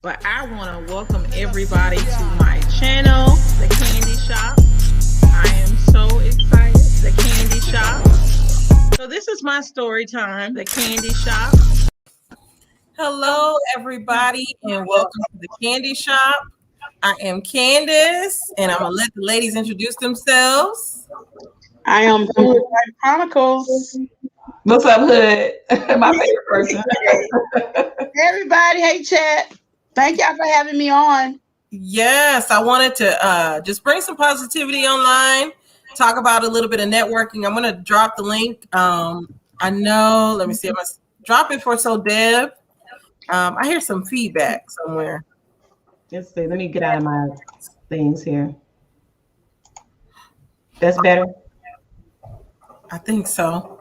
But I want to welcome everybody to my channel, The Candy Shop. I am so excited. The Candy Shop. So this is my story time, The Candy Shop. Hello, everybody, and welcome to The Candy Shop. I am Candace, and I'm going to let the ladies introduce themselves. I am Hood Chronicles. What's up, Hood? My favorite person. Everybody, hey, chat. Thank y'all for having me on. Yes, I wanted to just bring some positivity online, talk about a little bit of networking. I'm going to drop the link. I know, let me see. I'm going to drop it for So Deb. I hear some feedback somewhere. Let's see. Let me get out of my things here. That's better? I think so.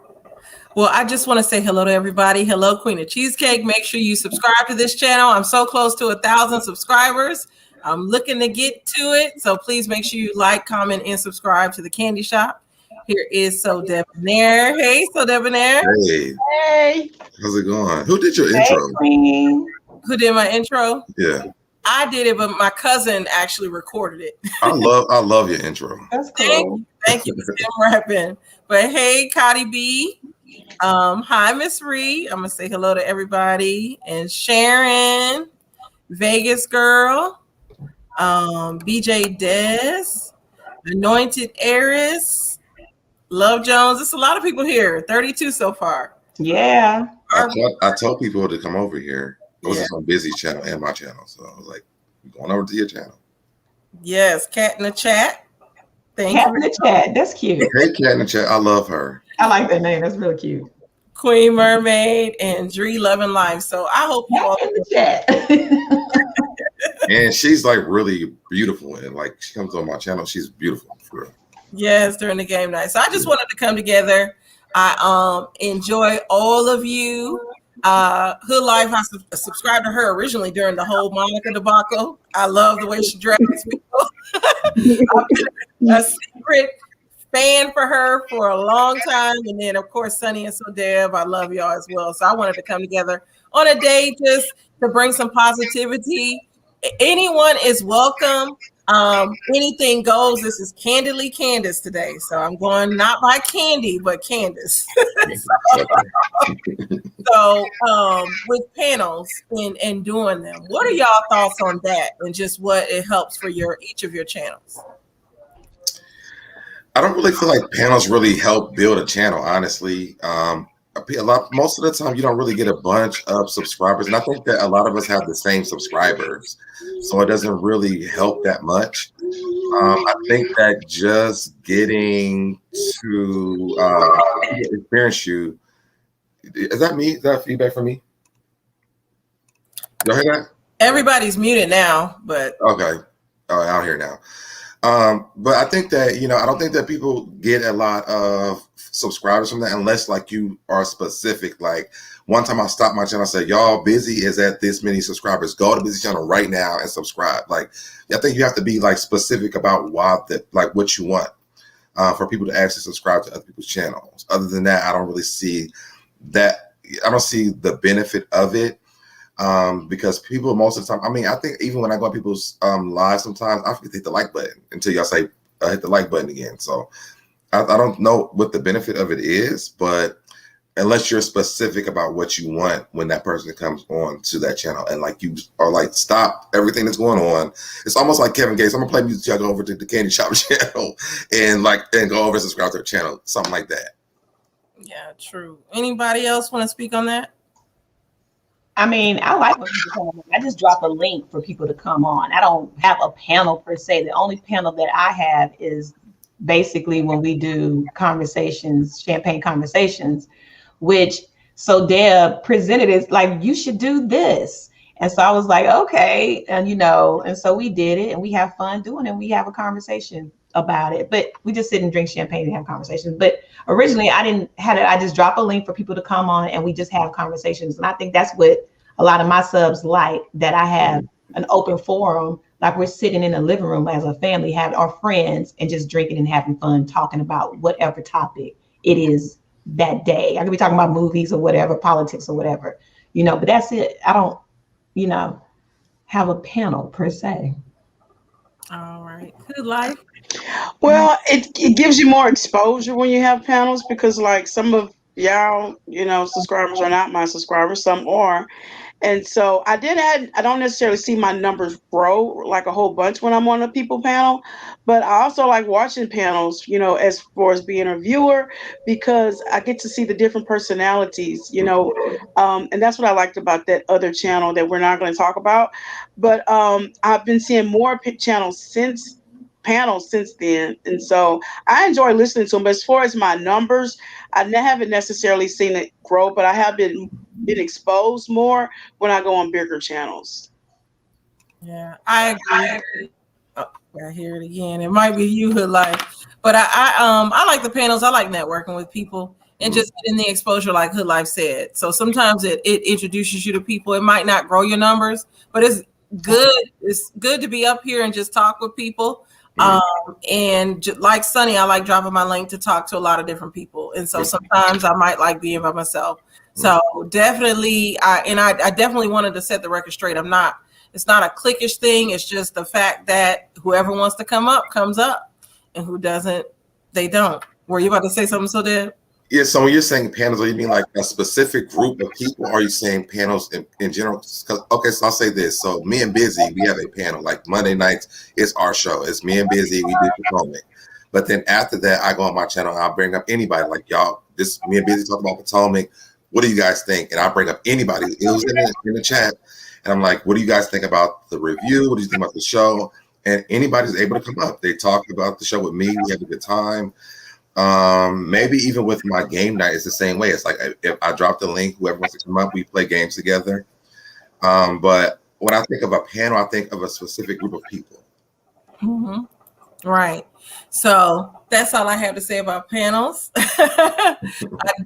Well, I just want to say hello to everybody. Hello, Queen of Cheesecake. Make sure you subscribe to this channel. I'm so close to 1,000 subscribers. I'm looking to get to it. So please make sure you like, comment, and subscribe to The Candy Shop. Here is So Debonair. Hey, So Debonair. Hey. How's it going? Who did your intro? Queen. Who did my intro? Yeah. I did it, but my cousin actually recorded it. I love your intro. That's cool. Thank you for still rapping. But hey, Cotty B. Hi, Miss Ree. I'm gonna say hello to everybody. And Sharon, Vegas Girl, BJ Des, Anointed Heiress, Love Jones. There's a lot of people here. 32 so far. Yeah. I told people to come over here. It was on Busy channel and my channel. So I was like, I'm going over to your channel. Yes, Cat in the Chat. Cat in the Chat. That's cute. Hey, Cat in the Chat. I love her. I like that name. That's really cute. Queen Mermaid and Dree Loving Life. So I hope you all in the chat. And she's like really beautiful. And like she comes on my channel. She's beautiful for real. Yes, during the game night. So I just wanted to come together. I enjoy all of you. Hood Life, I subscribed to her originally during the whole Monica debacle. I love the way she dresses people. I've been a secret fan for her for a long time. And then, of course, Sunny and So Deb, I love y'all as well. So I wanted to come together on a day just to bring some positivity. Anyone is welcome. Anything goes. This is Candidly Candace today. So I'm going not by Candy, but Candace. So with panels and doing them, what are y'all thoughts on that and just what it helps for each of your channels? I don't really feel like panels really help build a channel, honestly. Most of the time you don't really get a bunch of subscribers, and I think that a lot of us have the same subscribers, so it doesn't really help that much. I think that just getting to experience you, is that me? Is that feedback from me? Y'all hear that? Everybody's muted now, but okay. All right, I'll hear now. But I think that, I don't think that people get a lot of subscribers from that unless like you are specific. Like one time I stopped my channel and said, y'all, Busy is at this many subscribers. Go to Busy channel right now and subscribe. Like, I think you have to be like specific about what you want for people to actually subscribe to other people's channels. Other than that, I don't really see that. I don't see the benefit of it. Because people most of the time, I think even when I go on people's lives sometimes, I forget to hit the like button until y'all say hit the like button again. So I don't know what the benefit of it is, but unless you're specific about what you want when that person comes on to that channel and like you are like stop everything that's going on. It's almost like Kevin Gates. I'm gonna play music, y'all go over to the Candy Shop channel and go over and subscribe to their channel, something like that. Yeah, true. Anybody else want to speak on that? I mean, I like when people come on. I just drop a link for people to come on. I don't have a panel per se. The only panel that I have is basically when we do conversations, champagne conversations, which So Deb presented as like, you should do this. And so I was like, okay. And, and so we did it and we have fun doing it. We have a conversation about it, but we just sit and drink champagne and have conversations. But originally I didn't have it. I just drop a link for people to come on and we just have conversations. And I think that's what a lot of my subs like, that I have an open forum, like we're sitting in a living room as a family, having our friends and just drinking and having fun, talking about whatever topic it is that day. I could be talking about movies or whatever, politics or whatever, but that's it. I don't, have a panel per se. All right. Good life. Well, it gives you more exposure when you have panels because like some of y'all, subscribers are not my subscribers, some are. And so I don't necessarily see my numbers grow like a whole bunch when I'm on a people panel, but I also like watching panels, as far as being a viewer, because I get to see the different personalities, and that's what I liked about that other channel that we're not going to talk about. But I've been seeing more panels since then. And so I enjoy listening to them. But as far as my numbers, haven't necessarily seen it grow, but I have been exposed more when I go on bigger channels. Yeah, I agree. Oh, I hear it again. It might be you, Hood Life, but I like the panels. I like networking with people and just getting the exposure, like Hood Life said. So sometimes it introduces you to people. It might not grow your numbers, but it's good. It's good to be up here and just talk with people. And like Sunny, I like dropping my link to talk to a lot of different people. And so sometimes I might like being by myself. So definitely, I definitely wanted to set the record straight. It's not a cliquish thing. It's just the fact that whoever wants to come up comes up, and who doesn't, they don't. Were you about to say something, so Deb? Yeah, so when you're saying panels, are you mean like a specific group of people? Or are you saying panels in general? Okay, so I'll say this. So me and Busy, we have a panel. Like Monday nights, it's our show. It's me and Busy. We do Potomac. But then after that, I go on my channel and I'll bring up anybody. Like y'all, me and Busy talk about Potomac. What do you guys think? And I'll bring up anybody. It was in the chat. And I'm like, what do you guys think about the review? What do you think about the show? And anybody's able to come up. They talk about the show with me. We have a good time. Maybe even with my game night, it's the same way. It's like if I drop the link, whoever wants to come up, we play games together. But when I think of a panel, I think of a specific group of people. Mm-hmm. Right. So that's all I have to say about panels. I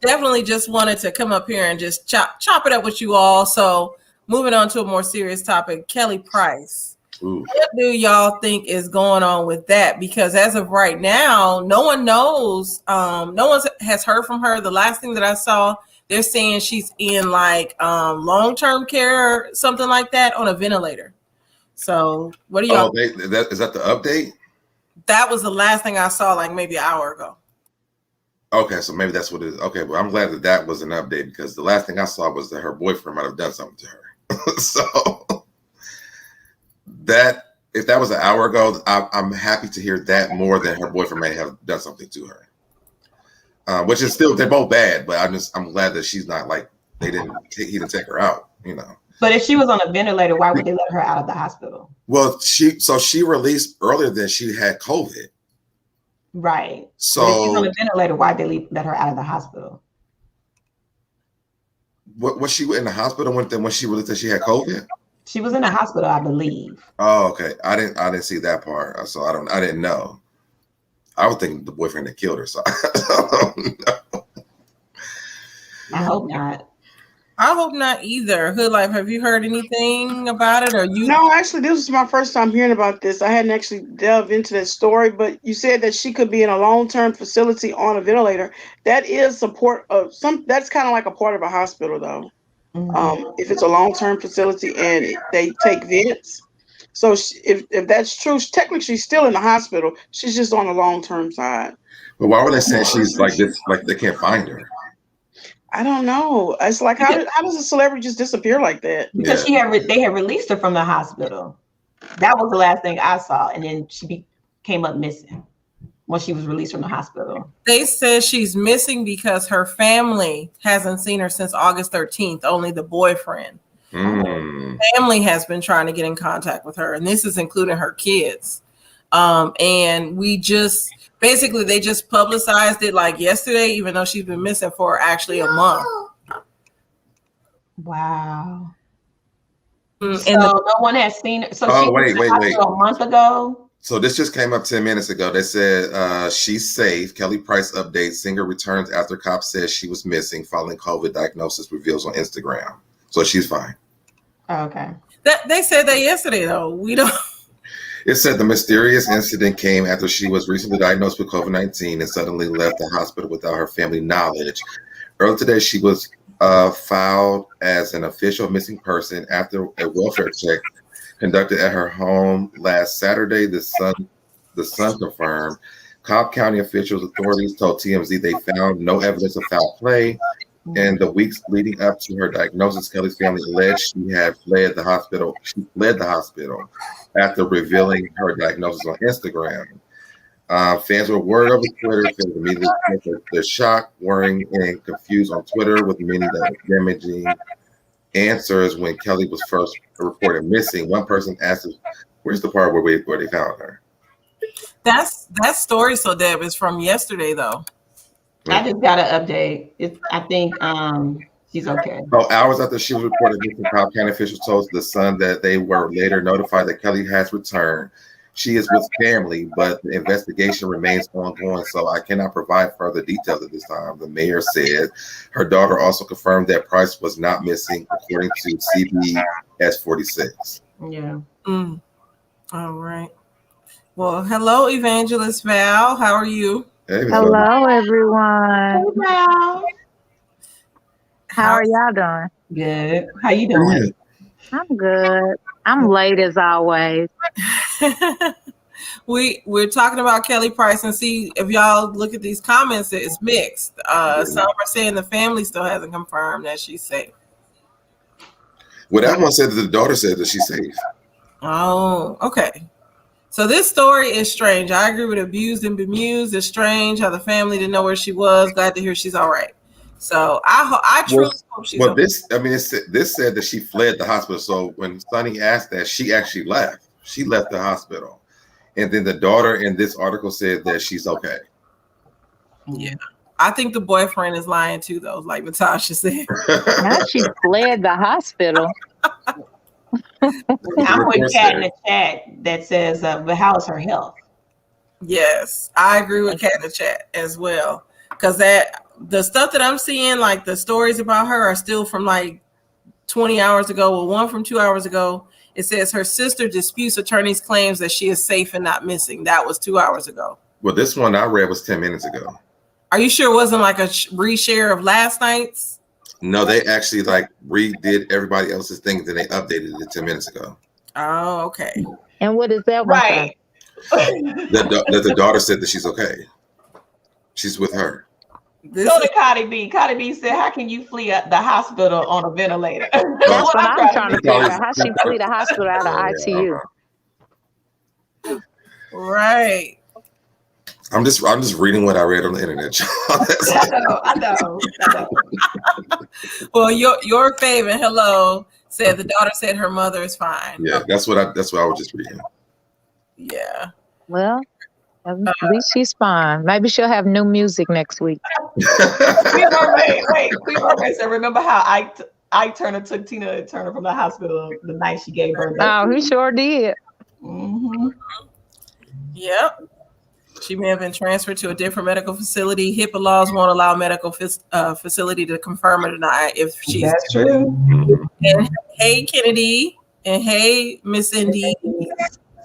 definitely just wanted to come up here and just chop it up with you all. So moving on to a more serious topic, Kelly Price. Ooh. What do y'all think is going on with that? Because as of right now, no one knows. No one has heard from her. The last thing that I saw, they're saying she's in like long-term care, something like that, on a ventilator. So what do y'all? Is that the update? That was the last thing I saw, like maybe an hour ago. Okay, so maybe that's what it is. Okay, well, I'm glad that was an update because the last thing I saw was that her boyfriend might have done something to her. So that if that was an hour ago, I'm happy to hear that more than her boyfriend may have done something to her. Which is still, they're both bad, but I'm glad that she's not like he didn't take her out, But if she was on a ventilator, why would they let her out of the hospital? Well, she released earlier that she had COVID. Right. So but if she's on a ventilator, why'd they let her out of the hospital? What was she in the hospital when she released that she had COVID? She was in the hospital, I believe. Oh, okay. I didn't see that part, so I didn't know. I would think the boyfriend had killed her, so I don't know. I hope not. I hope not either. Hood Life, have you heard anything about it, or you? No, actually, this was my first time hearing about this. I hadn't actually delved into that story, but you said that she could be in a long-term facility on a ventilator. That is support of some. That's kind of like a part of a hospital, though. Mm-hmm. If it's a long-term facility and they take vents, so if that's true, technically she's still in the hospital. She's just on the long-term side. But why were they saying she's like this? Like they can't find her? I don't know. It's like how does a celebrity just disappear like that? Because they had released her from the hospital. That was the last thing I saw, and then she came up missing when she was released from the hospital. They said she's missing because her family hasn't seen her since August 13th. Only the boyfriend. Family has been trying to get in contact with her, and this is including her kids. And they just publicized it like yesterday, even though she's been missing for actually a month. Wow. And so no one has seen her. So wait. A month ago. So this just came up 10 minutes ago. They said she's safe. Kelly Price update. Singer returns after cop says she was missing following COVID diagnosis, reveals on Instagram. So she's fine. Oh, okay. They said that yesterday, though. We don't. It said the mysterious incident came after she was recently diagnosed with COVID-19 and suddenly left the hospital without her family knowledge. Earlier today, she was filed as an official missing person after a welfare check conducted at her home last Saturday. The Sun confirmed. Cobb County authorities told TMZ they found no evidence of foul play. In the weeks leading up to her diagnosis, Kelly's family alleged she had fled the hospital. She fled the hospital after revealing her diagnosis on Instagram. Fans were worried over Twitter. Fans immediately they're shocked, worrying, and confused on Twitter, with many that were damaging answers when Kelly was first reported missing. One person asked, "Where's the part where they found her?" That story, so Deb, is from yesterday though. I just got an update. I think she's okay. Oh, hours after she was reported missing, Cobb County officials told the Sun that they were later notified that Kelly has returned. She is with family, but the investigation remains ongoing, so I cannot provide further details at this time, the mayor said. Her daughter also confirmed that Price was not missing, according to CBS 46. Yeah. All right. Well, hello, Evangelist Val. How are you? Hey, Hello, everyone. Hey, Val. How are y'all doing? Good. How you doing? I'm good. I'm late as always. We're talking about Kelly Price, and see if y'all look at these comments, it's mixed. Some are saying the family still hasn't confirmed that she's safe. Well, that one said that the daughter said that she's safe. Oh, okay. So this story is strange. I agree with abused and bemused. It's strange how the family didn't know where she was. Glad to hear she's all right. So I truly hope she's okay. This said that she fled the hospital. So when Sonny asked that, she actually left. She left the hospital. And then the daughter in this article said that she's okay. Yeah. I think the boyfriend is lying too, though, like Natasha said. Now she fled the hospital. I'm with Kat in the chat that says, but how's her health? Yes, I agree with Kat in the chat as well. Because the stuff that I'm seeing, like the stories about her, are still from like 20 hours ago. Well, one from 2 hours ago. It says her sister disputes attorney's claims that she is safe and not missing. That was 2 hours ago. Well, this one I read was 10 minutes ago. Are you sure it wasn't like a reshare of last night's? No, they actually like redid everybody else's things and they updated it 10 minutes ago. Oh, okay. And what is that one? Right. That the daughter said that she's okay. She's with her. So did Cardi B. Cardi B said, how can you flee the hospital on a ventilator? That's what I'm trying to figure out. How she flee the hospital out of ITU. Right. I'm just reading what I read on the internet. I know. Well, your favorite, hello, said the daughter said her mother is fine. Yeah, that's what I was just reading. Yeah. Well, at least she's fine. Maybe she'll have new music next week. Queen Mermaid said, remember how Ike Turner took Tina Turner from the hospital the night she gave birth? Oh, he sure did. Mm-hmm. Yep. She may have been transferred to a different medical facility. HIPAA laws won't allow medical facility to confirm or deny if she's. That's true. And hey, Kennedy, and hey, Miss Indy.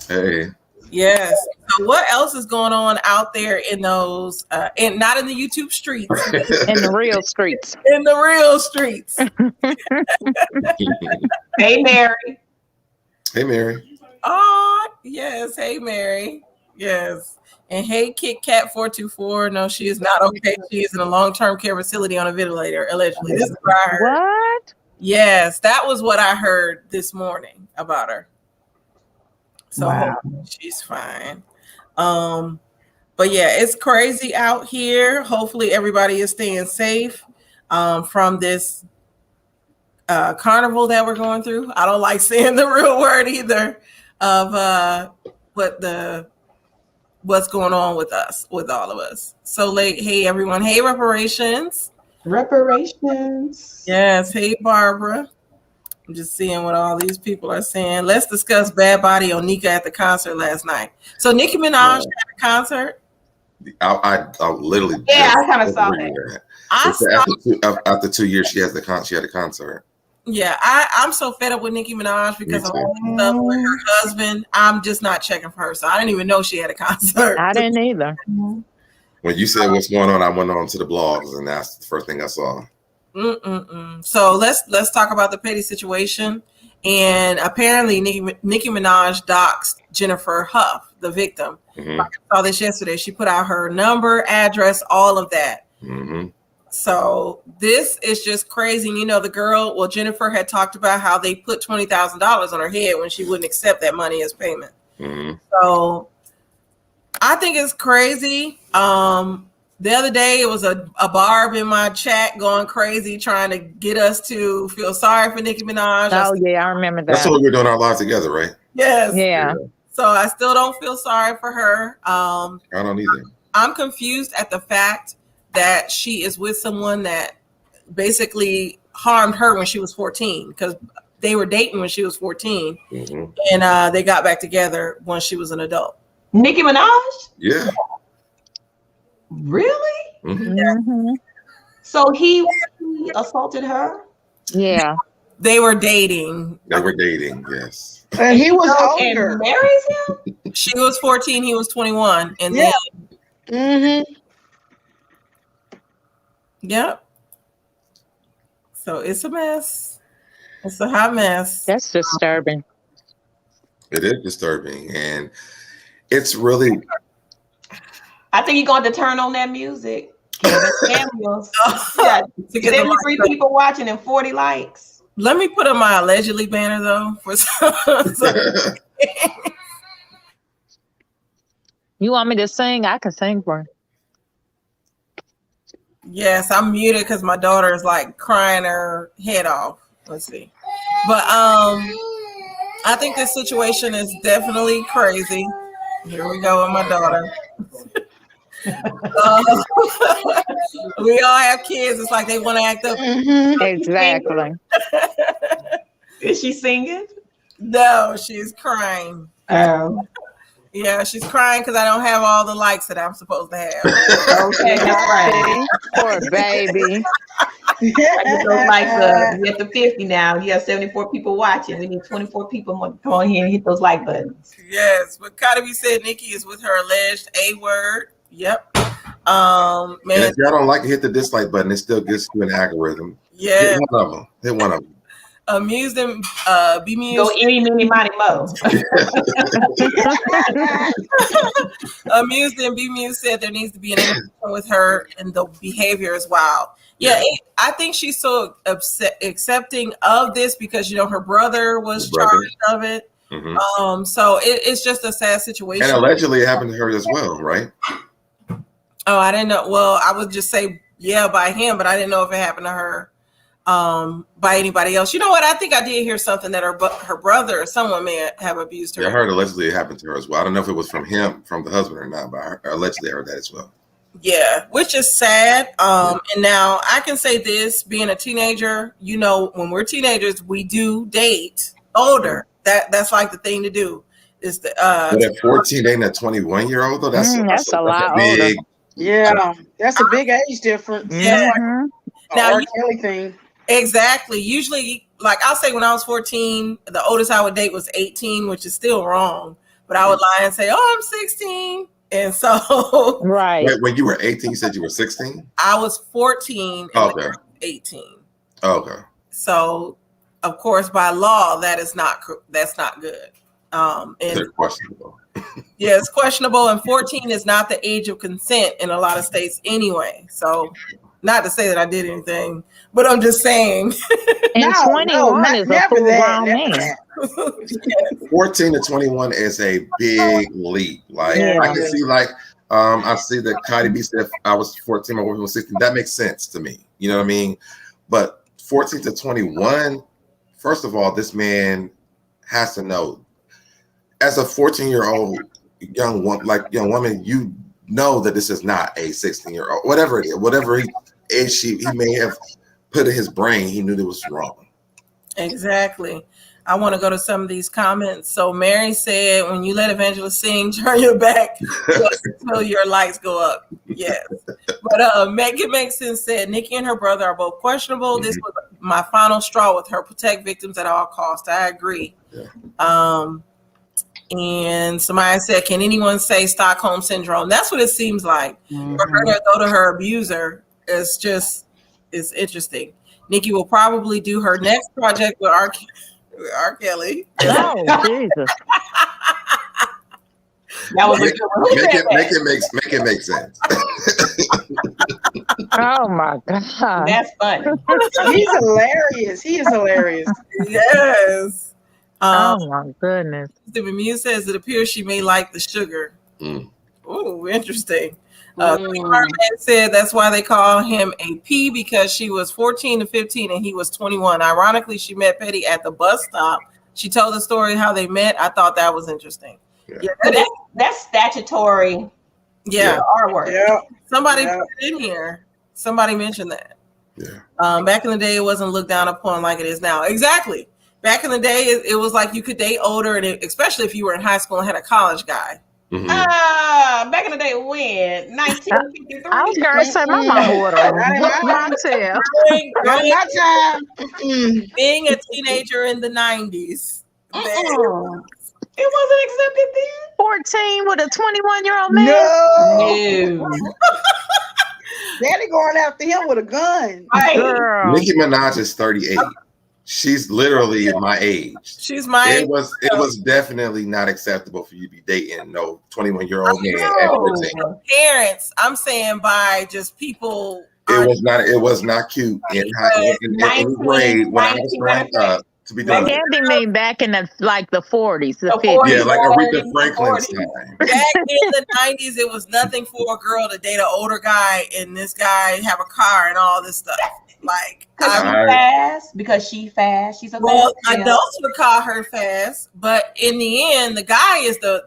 Hey. Yes. So what else is going on out there in those, and not in the YouTube streets, In the real streets. in the real streets? Hey, Mary. Hey, Mary. Oh, yes. Hey, Mary. Yes. And hey, Kit Kat 424. No, she is not okay. She is in a long-term care facility on a ventilator, allegedly. This is what I heard. What? Yes, that was what I heard this morning about her. So Wow. she's fine. But yeah, it's crazy out here. Hopefully everybody is staying safe from this carnival that we're going through. I don't like saying the real word either of what's going on with us, with all of us. So like, hey everyone, hey reparations. Yes, hey Barbara. I'm just seeing what all these people are saying. Let's discuss Bad Body on Nika at the concert last night. So Nicki Minaj had a concert. I literally. Yeah, I kind of saw that. After 2 years, she had a concert. Yeah, I'm so fed up with Nicki Minaj because of all the stuff with her husband. I'm just not checking for her, so I didn't even know she had a concert. I didn't either. When you said what's going on, I went on to the blogs, and that's the first thing I saw. So let's talk about the petty situation. And apparently, Nicki Minaj doxed Jennifer Huff, the victim. Mm-hmm. I saw this yesterday. She put out her number, address, all of that. Mm-hmm. So this is just crazy. You know, the girl, well, Jennifer had talked about how they put $20,000 on her head when she wouldn't accept that money as payment. Mm-hmm. So I think it's crazy. The other day, it was a Barb in my chat going crazy, trying to get us to feel sorry for Nicki Minaj. Oh yeah, I remember that. That's what we're doing our lives together, right? Yes. Yeah. So I still don't feel sorry for her. I don't either. I'm confused at the fact that she is with someone that basically harmed her when she was 14, because they were dating when she was 14, Mm-hmm. and they got back together when she was an adult. Nicki Minaj? Yeah. Really? Mm-hmm. Mhm. So he assaulted her? Yeah. They were dating. They were dating, yes. And he was And older. marries him? She was 14, he was 21, and Yeah. then Mm-hmm. yep. So it's a mess. It's a hot mess. That's disturbing. It is disturbing, and it's really I think you're going to turn on that music. Kevin Samuels. Yeah, To get the 73 likes. people watching and 40 likes. Let me put up my allegedly banner though. For You want me to sing? I can sing for you. Yes, I'm muted because my daughter is like crying her head off. Let's see. But I think this situation is definitely crazy. Here we go with my daughter. We all have kids. It's like they want to act up. Mm-hmm. Exactly. Is she singing? No, she's crying. Oh. Yeah, she's crying because I don't have all the likes that I'm supposed to have. Okay, that's right. Poor baby. I get those likes up. We at the 50 now. You have 74 people watching. We need 24 people to come on here and hit those like buttons. Yes, but Cardi said Nicki is with her alleged A word. Yep. and Man, if y'all don't like it, hit the dislike button. It still gets you an algorithm. yeah. Hit one of them. Hit one of them. Amused and bemused. Go eeny, meeny, miny, mo. Amused and bemused said there needs to be an intervention with her, and the behavior is wild. Yeah, I think she's so accepting of this because her brother was charged of it. Mm-hmm. So it's just a sad situation. And allegedly it happened to her as well, right? Oh, I didn't know. Well, I would just say by him, but I didn't know if it happened to her by anybody else. You know what? I think I did hear something that her brother or someone may have abused her. Yeah, I heard allegedly it happened to her as well. I don't know if it was from the husband or not, but I allegedly heard that as well. Yeah, which is sad. And now I can say this, being a teenager, when we're teenagers, we do date older. That's like the thing to do. Is the but at 14 dating a 21-year-old though, that's a lot big. older. Yeah, that's a big age difference. Yeah. Mhm. Now, Now, Kelly thing. exactly. Usually, like I'll say, when I was 14, the oldest I would date was 18, which is still wrong. But I would lie and say, "Oh, I'm 16," and so Right. Wait, when you were 18, you said you were 16? I was 14 and Okay. 18. Okay. So, of course, by law, that's not good. And They're questionable. yeah, it's questionable. And 14 is not the age of consent in a lot of states anyway. So, not to say that I did anything, but I'm just saying. And 21 is a never full that, grown never man. that. 14 to 21 is a big leap. Like Yeah. I can see, I see that Cardi B said if I was 14, my boyfriend was 16. That makes sense to me. You know what I mean? But 14 to 21, first of all, this man has to know. As a 14-year-old young woman, you know that this is not a 16-year-old, whatever it is, whatever age he may have put in his brain, he knew that was wrong. Exactly. I want to go to some of these comments. So Mary said, when you let Evangelist sing, turn your back until your lights go up. Yes. But Megan Maxon said, Nicki and her brother are both questionable. This was my final straw with her. Protect victims at all costs. I agree. Yeah. And somebody said, can anyone say Stockholm Syndrome? That's what it seems like. For her to go to her abuser, it's interesting. Nikki will probably do her next project with R. Kelly. Oh, Jesus. That was a good one. Who said that? Make it make sense. Oh, my God. That's funny. He's hilarious. He is hilarious. Yes. Oh, my goodness. Stephen Muse says it appears she may like the sugar. Mm. Ooh, interesting. Martin said that's why they call him a P, because she was 14 to 15 and he was 21. Ironically, she met Petty at the bus stop. She told the story how they met. I thought that was interesting. Yeah. That's statutory. Yeah. R word. Yeah. Somebody put it in here. Somebody mentioned that. Yeah. Back in the day, it wasn't looked down upon like it is now. Exactly. Back in the day, it was like you could date older, and especially if you were in high school and had a college guy. Mm-hmm. Back in the day, when 1953. I was going to say my mama would have. Not my time. Being a teenager in the 90s. It wasn't accepted then. 14 with a 21-year-old man? No. No. Daddy going after him with a gun. Right. Girl. Nicki Minaj is 38. She's literally my age. She's my age. It was definitely not acceptable for you to be dating no 21-year-old man at 14. Parents, I'm saying by just people. It was not cute in eighth grade when I was growing up to be doing that. Candy mean back in the 40s, the 40s. 50s. Yeah, like Aretha Franklin's time. Back in the 90s, it was nothing for a girl to date an older guy and this guy have a car and all this stuff. Like, because she fast. She's a well, fast adults would call her fast, but in the end, the guy is the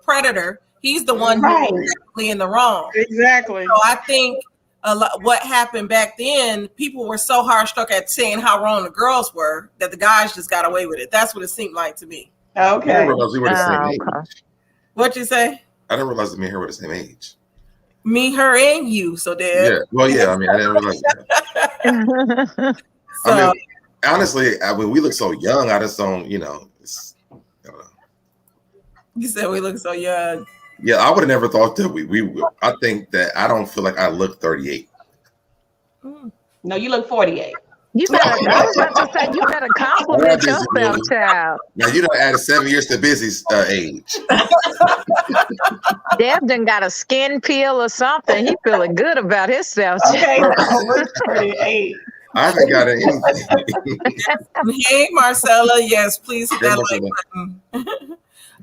predator. He's the one who's actually in the wrong. Exactly. So I think what happened back then, people were so hard struck at saying how wrong the girls were that the guys just got away with it. That's what it seemed like to me. Okay. I didn't realize we were the same age. What'd you say? I didn't realize that me and her were the same age. Me, her, and you. So, Dad. Yeah. Well, yeah. I mean, I didn't realize that. So, I mean, honestly, when we look so young, I just don't, I don't know. You said we look so young. Yeah, I would have never thought that we I think that I don't feel like I look 38. No, you look 48. You better, I was about to say, you better compliment yourself, child. Now, you done added 7 years to Busy's age. Deb done got a skin peel or something. He feeling good about himself. Okay, 48. I haven't got anything. Hey, Marcella. Yes, please hit that like button.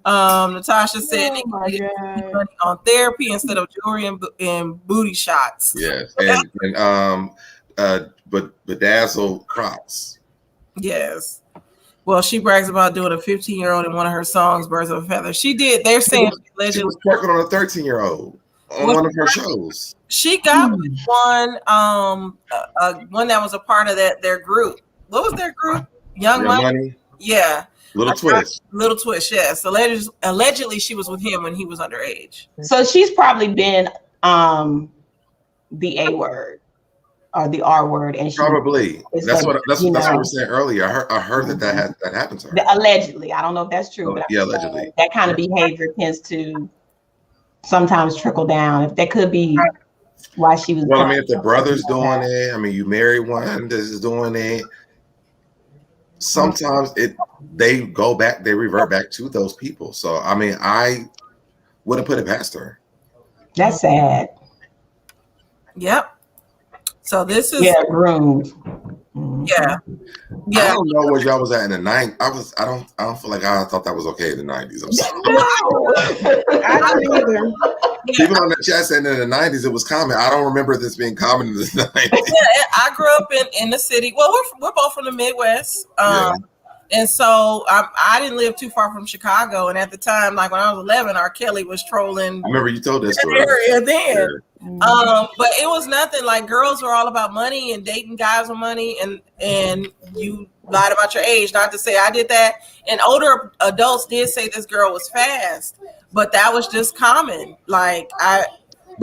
Natasha said money on therapy instead of jewelry and booty shots. Yes, and bedazzled Crocs. Yes. Well, she brags about doing a 15-year-old in one of her songs, "Birds of a Feather." She did. They're saying she was working on a 13-year-old on one of her shows. She got one that was a part of their group. What was their group? Young Money. Yeah. Little Twist. Little Twist, yes. Allegedly, she was with him when he was underage. So she's probably been the A word or the R word, and probably that's what we were saying earlier. I heard that happened to her. Allegedly, I don't know if that's true, but yeah, allegedly, that kind of behavior tends to sometimes trickle down. If that could be why she was. Well, I mean, if the brother's doing it, I mean, you marry one that is doing it. Sometimes they revert back to those people. So I mean, I wouldn't put it past her. That's sad. Yep. So this is groomed. Yeah. I don't know where y'all was at in the 90s. I don't feel like I thought that was okay in the 90s. I'm sorry. I don't either. People on the chat saying in the 90s it was common. I don't remember this being common in the 90s. Yeah, I grew up in the city. Well, we're both from the Midwest. And so I didn't live too far from Chicago. And at the time, like when I was 11, R. Kelly was trolling. I remember you told this story. Area then. Yeah. But it was nothing. Like girls were all about money and dating guys with money, and you lied about your age. Not to say I did that. And older adults did say this girl was fast, but that was just common. But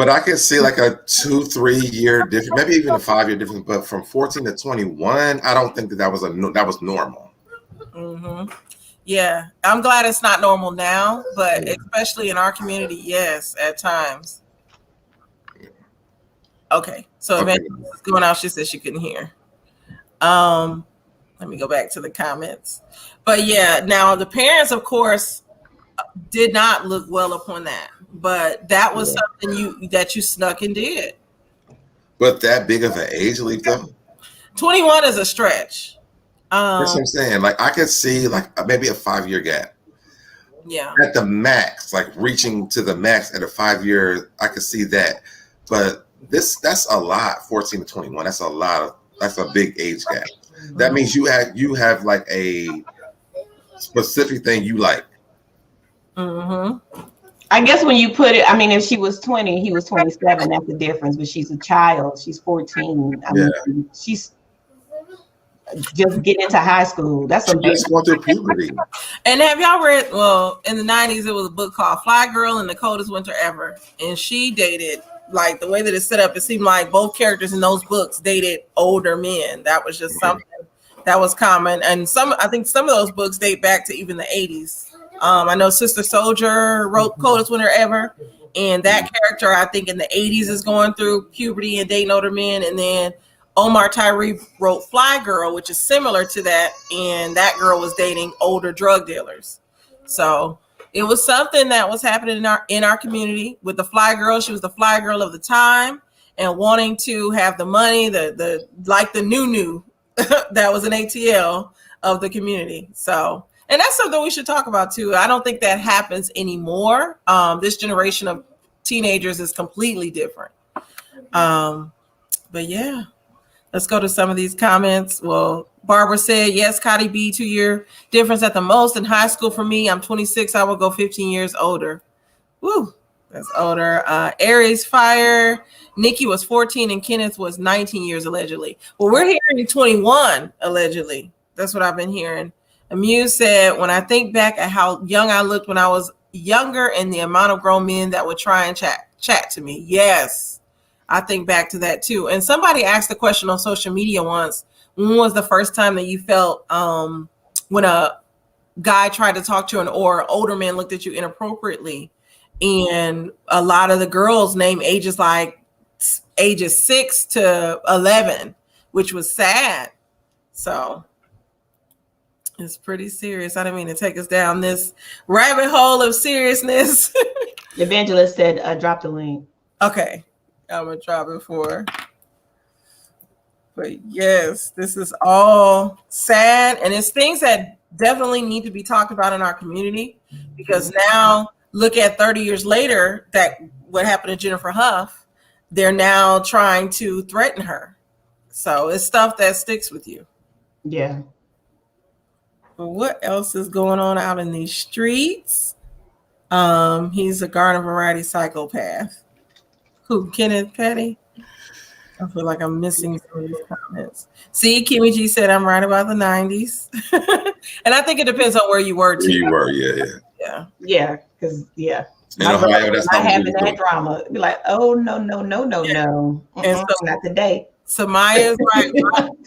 I could see like a 2-3 year difference, maybe even a 5-year difference. But from 14 to 21, I don't think that was normal. Mm-hmm. Yeah, I'm glad it's not normal now, but especially in our community, yes, at times. Okay, so Evangelist is going out. She said she couldn't hear. Let me go back to the comments. But yeah, now the parents, of course, did not look well upon that. But that was something that you snuck and did. But that big of an age leap, though? 21 is a stretch. That's what I'm saying. Like, I could see like maybe a 5-year gap. Yeah. At the max, like reaching to the max at a 5-year, I could see that. But that's a lot. 14 to 21. That's a lot. That's a big age gap. That means you have like a specific thing you like. Mm-hmm. I guess when you put it, I mean, if she was 20, he was 27, that's the difference. But she's a child. She's 14. I mean, she's just getting into high school. That's She just going through puberty. And have y'all read, well, in the 90s, it was a book called Fly Girl in the Coldest Winter Ever. And she dated, like the way that it's set up, it seemed like both characters in those books dated older men. That was just something that was common. And I think some of those books date back to even the 80s. I know Sister Soldier wrote Coldest Winter Ever. And that character, I think in the 80s is going through puberty and dating older men. And then Omar Tyree wrote Fly Girl, which is similar to that. And that girl was dating older drug dealers. So it was something that was happening in our community with the Fly Girl. She was the Fly Girl of the time and wanting to have the money, the like the new that was an ATL of the community. So, and that's something we should talk about too. I don't think that happens anymore. This generation of teenagers is completely different. But yeah, let's go to some of these comments. Well, Barbara said, yes, Cotty B, 2-year difference at the most. In high school for me, I'm 26. I will go 15 years older. Woo, that's older. Aries Fire. Nikki was 14 and Kenneth was 19 years allegedly. Well, we're hearing 21 allegedly. That's what I've been hearing. Amuse said, when I think back at how young I looked when I was younger and the amount of grown men that would try and chat to me. Yes, I think back to that too. And somebody asked the question on social media once, when was the first time that you felt when a guy tried to talk to you or an older man looked at you inappropriately? And a lot of the girls named ages 6 to 11, which was sad. So it's pretty serious. I didn't mean to take us down this rabbit hole of seriousness. Evangelist said, drop the link. Okay. I'm going to drop it for her. But yes, this is all sad. And it's things that definitely need to be talked about in our community. Because now, look at 30 years later, that what happened to Jennifer Huff, they're now trying to threaten her. So it's stuff that sticks with you. Yeah. But what else is going on out in these streets? He's a garden variety psychopath. Who, Kenneth Petty? I feel like I'm missing some of these comments. See, Kimmy G said I'm right about the 90s. And I think it depends on where you were too. Where you were, yeah. Yeah, because In Ohio, that's not not having that drama. Be like, oh no. And so, not today. Samaya's right.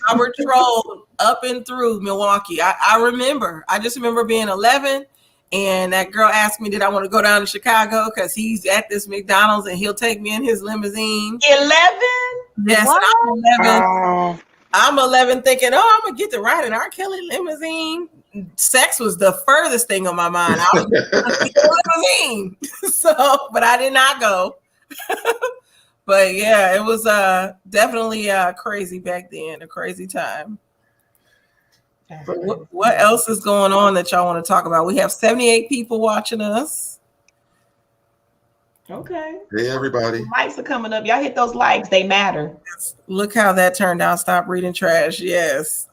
Robert trolled up and through Milwaukee. I just remember being 11. And that girl asked me, did I want to go down to Chicago? Because he's at this McDonald's and he'll take me in his limousine. 11? Yes, What? I'm 11. I'm 11 thinking, I'm going to get to ride an R. Kelly limousine. Sex was the furthest thing on my mind. I was in the limousine. But I did not go. But yeah, it was definitely crazy back then, a crazy time. But what else is going on that y'all want to talk about? We have 78 people watching us. Okay. Hey, everybody. Likes are coming up. Y'all hit those likes. They matter. Look how that turned out. Stop reading trash. Yes.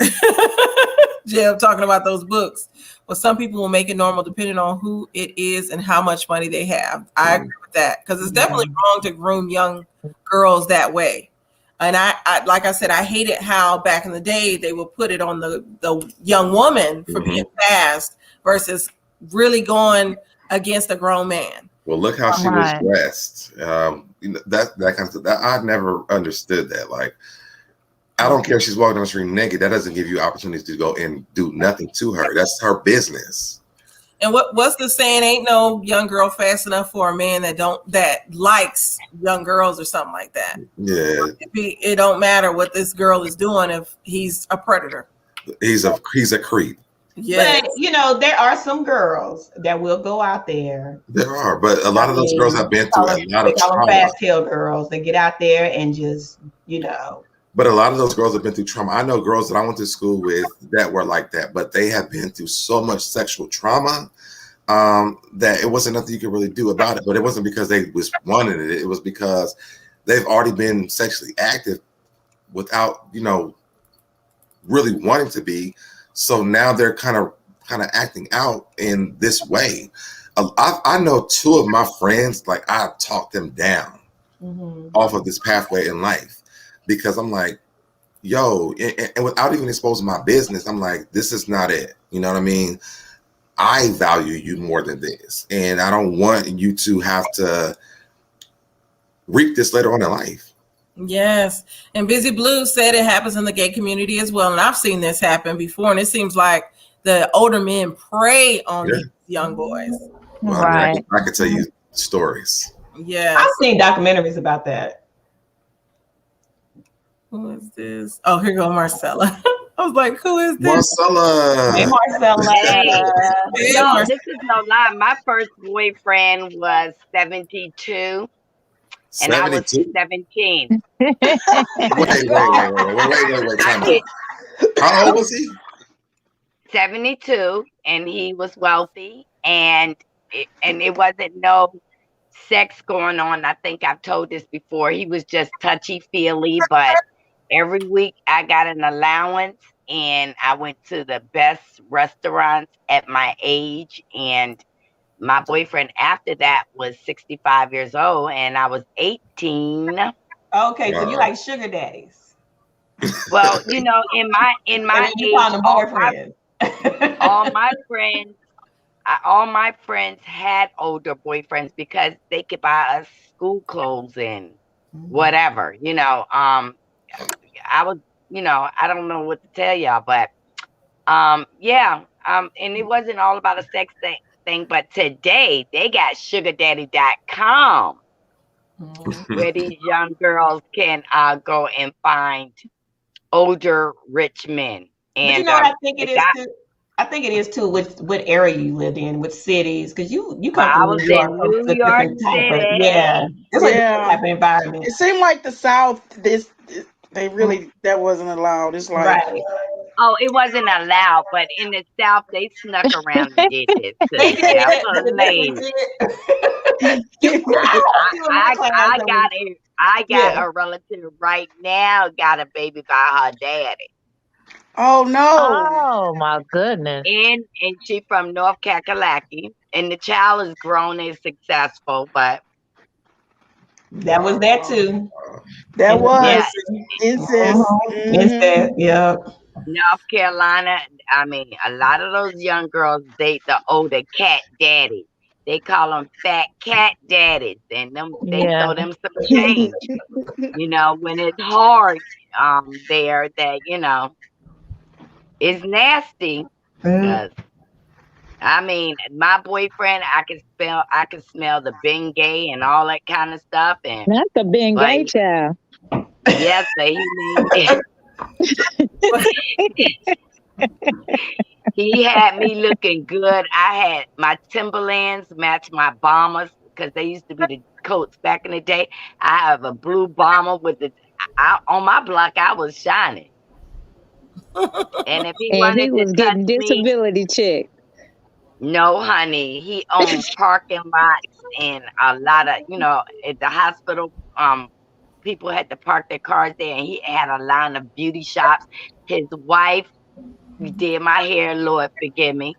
Jeb talking about those books. Well, some people will make it normal depending on who it is and how much money they have. I agree with that because it's definitely wrong to groom young girls that way. And I like I said, I hated how back in the day they would put it on the young woman for being fast versus really going against a grown man. Well, look how she was dressed. That kind of stuff. I never understood that. Like, I don't care if she's walking down the street naked. That doesn't give you opportunities to go and do nothing to her. That's her business. And what's the saying? Ain't no young girl fast enough for a man that likes young girls or something like that. Yeah, It don't matter what this girl is doing if he's a predator. he's a creep. Yeah, But you know, there are some girls that will go out there. There are, but a lot of those girls have been through a lot They of call them trauma. fast tail girls. They get out there and just, you know. But a lot of those girls have been through trauma. I know girls that I went to school with that were like that, but they have been through so much sexual trauma that it wasn't nothing you could really do about it. But it wasn't because they was wanted it. It was because they've already been sexually active without, you know, really wanting to be. So now they're kind of acting out in this way. I know two of my friends, like I talked them down off of this pathway in life. Because I'm like, yo, and without even exposing my business, I'm like, this is not it. You know what I mean? I value you more than this. And I don't want you to have to reap this later on in life. Yes. And Busy Blue said it happens in the gay community as well. And I've seen this happen before. And it seems like the older men prey on these young boys. Well, Right. I could tell you stories. Yeah. I've seen documentaries about that. Who is this? Oh, here go Marcella. I was like, who is this? Marcella. Hey, Marcella. Hey, No, Marcella. this is no lie. My first boyfriend was 72 and I was 72. 17. Wait. Time out. How old was he? 72, and he was wealthy, and it wasn't no sex going on. I think I've told this before. He was just touchy-feely, but every week I got an allowance, and I went to the best restaurants at my age, and my boyfriend after that was 65 years old, and I was 18. Okay, so you Wow. like sugar daddies. Well, you know, in my And then age, you call them boyfriends. all my friends had older boyfriends because they could buy us school clothes and whatever, you know. I was, you know, I don't know what to tell y'all, but and it wasn't all about a sex thing, but today they got sugardaddy.com where these young girls can go and find older rich men. But And you know what I think it is too? I think it is too with what area you lived in, with cities, because you come I from was New York, in so it's New a York different type of, City. it's a different type of environment. It seemed like the South, they really, that wasn't allowed. It's like, Right. Oh, it wasn't allowed, but in the South they snuck around and did this They too. did. That They was lame. definitely I got a relative right now got a baby by her daddy. oh no. Oh my goodness. And she from North Kakalaki. And the child is grown and successful, but That was that too. That was yeah, incest. Incest, yeah. North Carolina, I mean, a lot of those young girls date the older cat daddy. They call them fat cat daddies, and they Yeah. throw them some change. You know, when it's hard, there that you know, it's nasty. 'Cause, I mean, my boyfriend, I can smell the Bengay and all that kind of stuff, and Not the being but gay child. yes, but he had me looking good. I had my Timberlands match my bombers because they used to be the coats back in the day. I have a blue bomber with on my block. I was shining, and if he And wanted he to was touch getting me, disability check. no, honey, he owned parking lots and a lot of, you know, at the hospital. People had to park their cars there, and he had a line of beauty shops. His wife did my hair. Lord forgive me.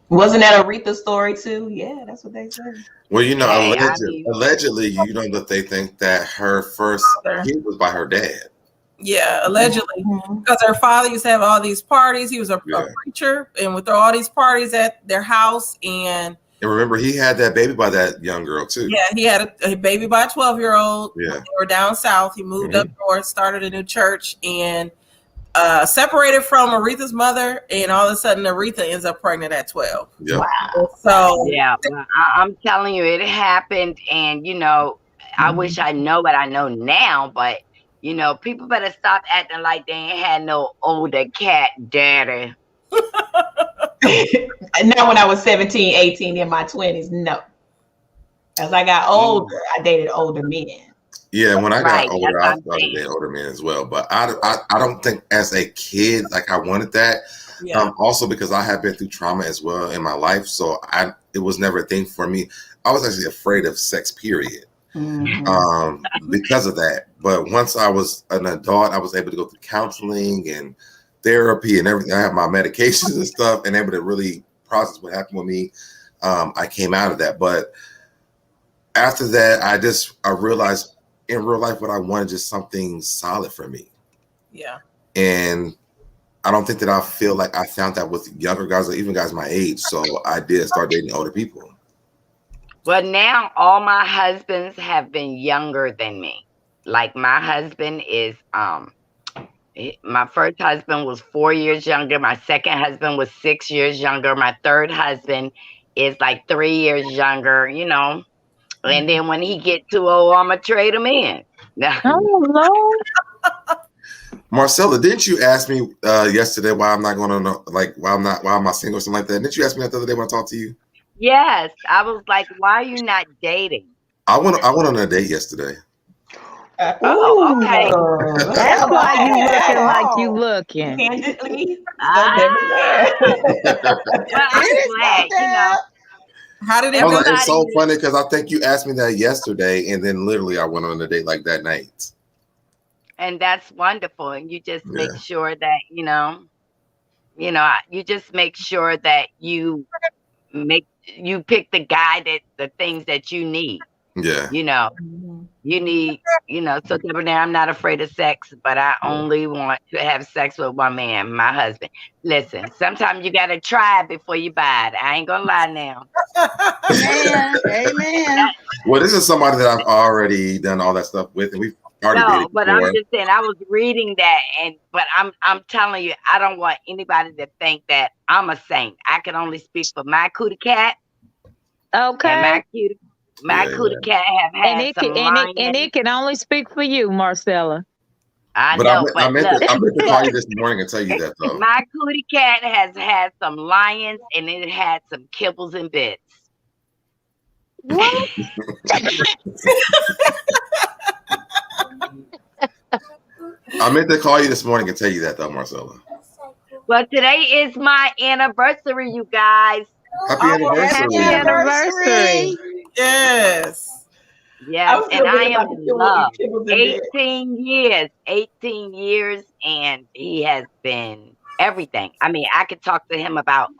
Wasn't that Aretha's story too? Yeah, that's what they said. Well, you know, Hey, I mean, allegedly, you know, that they think that her first kid was by her dad. Yeah, allegedly, because her father used to have all these parties. He was a preacher, and would throw all these parties at their house. And remember, he had that baby by that young girl too. yeah, he had a baby by a 12-year-old. Yeah, they were down south. He moved up north, started a new church, and separated from Aretha's mother, and all of a sudden Aretha ends up pregnant at 12. Yep. Wow. So Yeah, but I'm telling you, it happened, and I wish I know what I know now, but people better stop acting like they ain't had no older cat daddy. Not when I was 17, 18, in my 20s. No. As I got older, I dated older men. Yeah, when I got Right, older, that's I what I'm started saying. dating older men as well. But I don't think as a kid, like I wanted that. yeah, Also because I have been through trauma as well in my life, so it was never a thing for me. I was actually afraid of sex, period. Because of that. But once I was an adult, I was able to go through counseling and therapy and everything. I have my medications and stuff, and able to really process what happened with me. I came out of that, but after that, I realized in real life what I wanted, just something solid for me. yeah. And I don't think that I feel like I found that with younger guys or even guys my age. So I did start dating older people. Well, now all my husbands have been younger than me. Like my husband is my first husband was 4 years younger. My second husband was 6 years younger. My third husband is like 3 years younger, And then when he get too old, I'ma trade him in. Oh Lord. Marcella, didn't you ask me yesterday why I'm not going on why am I single or something like that? Didn't you ask me that the other day when I talked to you? Yes, I was like, why are you not dating? I went on a date yesterday. Oh, okay. That's why you looking like you looking. Candidly. Ah. Well, I'm glad, How did it Hold go? on, it's so everybody- funny because I think you asked me that yesterday, and then literally I went on a date like that night. And that's wonderful. And you just make Yeah. sure that, you just make sure that you pick the things that you need. Yeah. You need, so Debonair, I'm not afraid of sex, but I only want to have sex with one man, my husband. Listen, sometimes you got to try it before you buy it. I ain't going to lie now. Amen. Well, this is somebody that I've already done all that stuff with, and we've already No, dated but before. I'm just saying, I was reading that, but I'm telling you, I don't want anybody to think that I'm a saint. I can only speak for my cootie cat, and Okay. my cootie cat have had And it can only speak for you, Marcella. I But know, I but meant look, to call you this morning and tell you that though. my cootie cat has had some lions, and it had some kibbles and bits. What? I meant to call you this morning and tell you that though, Marcella. Well, today is my anniversary, you guys. Happy anniversary. Happy anniversary. Yes. Yes, and I am in love. 18. 18 years, and he has been everything. I mean, I could talk to him about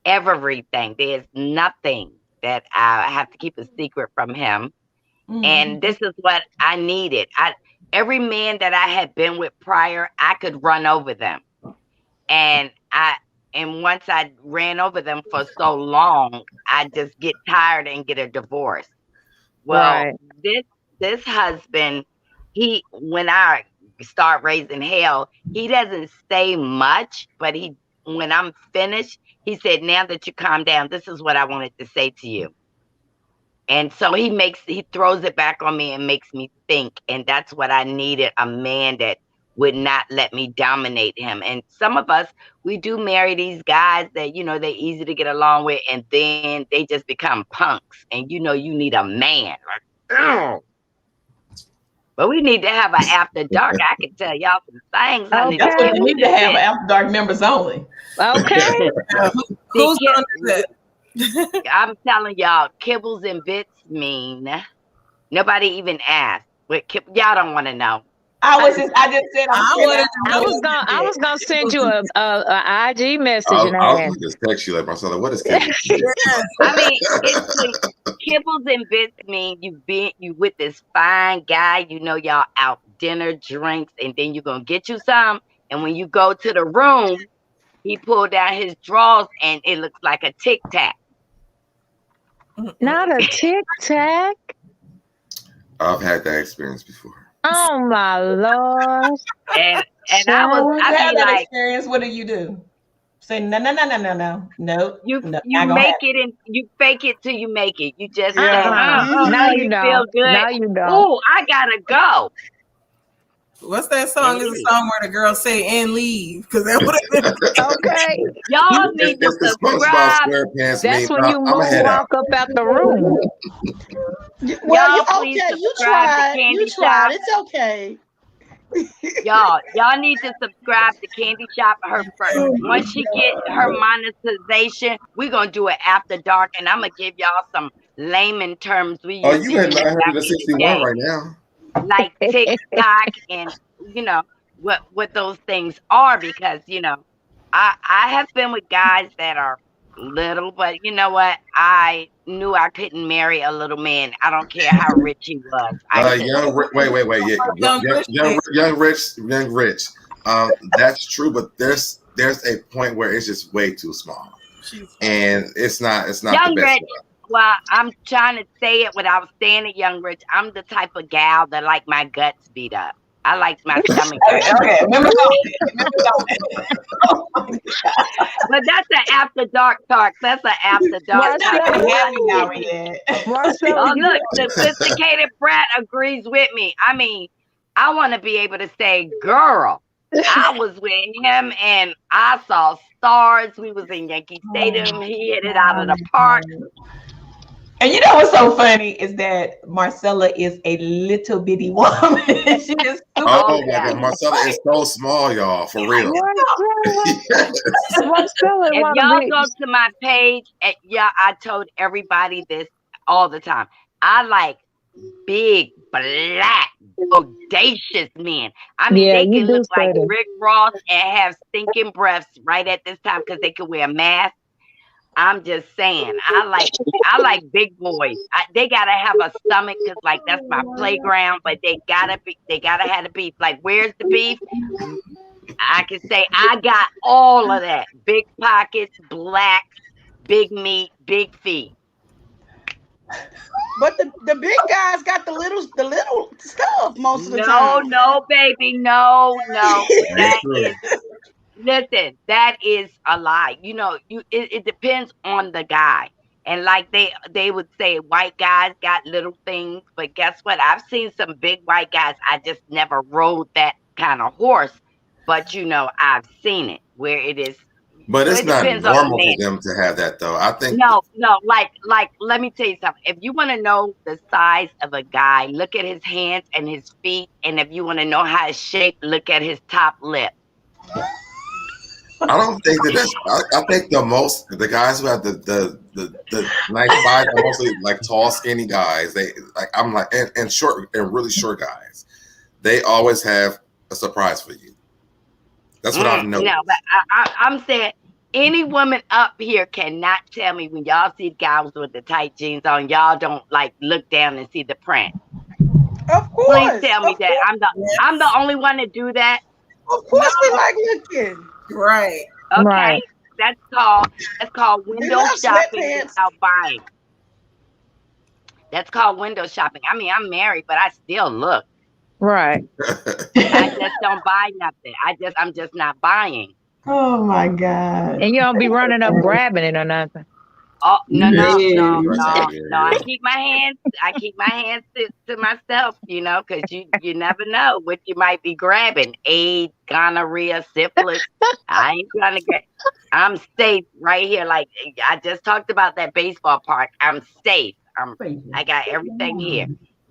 everything. There's nothing that I have to keep a secret from him. And this is what I needed. Every man that I had been with prior, I could run over them. And once I ran over them for so long, I just get tired and get a divorce. Well, this husband, when I start raising hell, he doesn't say much, but when I'm finished, he said, now that you calm down, this is what I wanted to say to you. And so he throws it back on me and makes me think. And that's what I needed, a man that would not let me dominate him. And some of us, we do marry these guys that, they're easy to get along with, and then they just become punks. And you need a man. But we need to have an after dark. I can tell y'all some things. Okay. That's what we need to have, after dark members only. Okay. Who's gonna do that? I'm telling y'all, kibbles and bits mean nobody even asked. Y'all don't want to know. I just said I was gonna send you a IG message I and was ask. gonna just text you like Marcella, what is kibbles? I mean, kibbles and bits mean you with this fine guy, y'all out dinner, drinks, and then you're gonna get you some. And when you go to the room, he pulled down his drawers and it looks like a Tic Tac. Not a Tic Tac. I've had that experience before. Oh my Lord. And Child. I You be have that like, experience. What do? Say no, no, no, no, no, no, no, you no. you Not gonna make happen. it and you fake it till you make it. You just say, Yeah. No, Mhm. you you feel don't. good. No, you don't. Oh, I gotta go. What's that And song? Is a leave. song where the girl say and leave because that would have been. Okay. Y'all You need to It's the SpongeBob subscribe. SquarePants that's meme. when you I'm gonna head out. moonwalk up out the room. Well, you Y'all please okay? You subscribe to tried. You Candy tried. Shop. It's okay. Y'all need to subscribe to Candy Shop. Once she get her monetization, we're gonna do it after dark, and I'm gonna give y'all some layman terms we Oh, used to you at use back in the 961 day, right now. like TikTok and you know what those things are, because I have been with guys that are little, but you know what? I knew I couldn't marry a little man. I don't care how rich he was. I couldn't. Wait. Yeah, Young Christian. young rich. That's true, but there's a point where it's just way too small, and it's not the Young best. Rich, well, I'm trying to say it without saying it, Young Rich. I'm the type of gal that like my guts beat up. I like my stomach hurt. Okay, remember something. But that's an after dark talk. That's an after dark talk. Not Marcella, happy now yet. Marcella, Oh, you look, sophisticated brat agrees with me. I mean, I want to be able to say, girl, I was with him and I saw stars. We was in Yankee Stadium. He hit it out of the park. And you know what's so funny is that Marcella is a little bitty woman. She is super. Oh my yeah. God, Marcella is so small, y'all, for real. Marcella If wanna y'all be go to my page, I told everybody this all the time. I like big, black, audacious men. I mean, yeah, they you can do look like say that. Rick Ross and have stinking breaths right at this time because they can wear a mask. I'm just saying, I like big boys. They gotta have a stomach because like that's my playground. But they gotta have the beef. Like, where's the beef? I can say I got all of that. Big pockets, black, big meat, big feet. But the big guys got the little stuff most of the No, time. no, baby, no. Ain't That true. is Listen, that is a lie. It depends on the guy. And like they would say white guys got little things, but guess what? I've seen some big white guys. I just never rode that kind of horse. But I've seen it where it is. But So it's it not depends on the normal man. for them to have that, though. I think. No, like let me tell you something. If you want to know the size of a guy, look at his hands and his feet. And if you want to know how it's shaped, look at his top lip. I don't think that's. I think the guys who have the nice body are mostly like tall, skinny guys. They like I'm like and short and really short guys. They always have a surprise for you. That's what I've noticed. No, but I'm saying any woman up here cannot tell me when y'all see guys with the tight jeans on, y'all don't like look down and see the print. Of Please course. tell me that I'm the only one to do that. Of course we like looking. Right. Okay, Right. that's called We window love shopping sweatpants. without buying. That's called window shopping. I mean, I'm married, but I still look. Right. I just don't buy nothing. I'm just not buying. Oh my God. And you don't be running up grabbing it or nothing. Oh no. Yeah. I keep my hands to myself, because you never know what you might be grabbing. AIDS, gonorrhea, syphilis. I ain't trying to get. I'm safe right here. Like I just talked about that baseball park. I'm safe. I got everything here.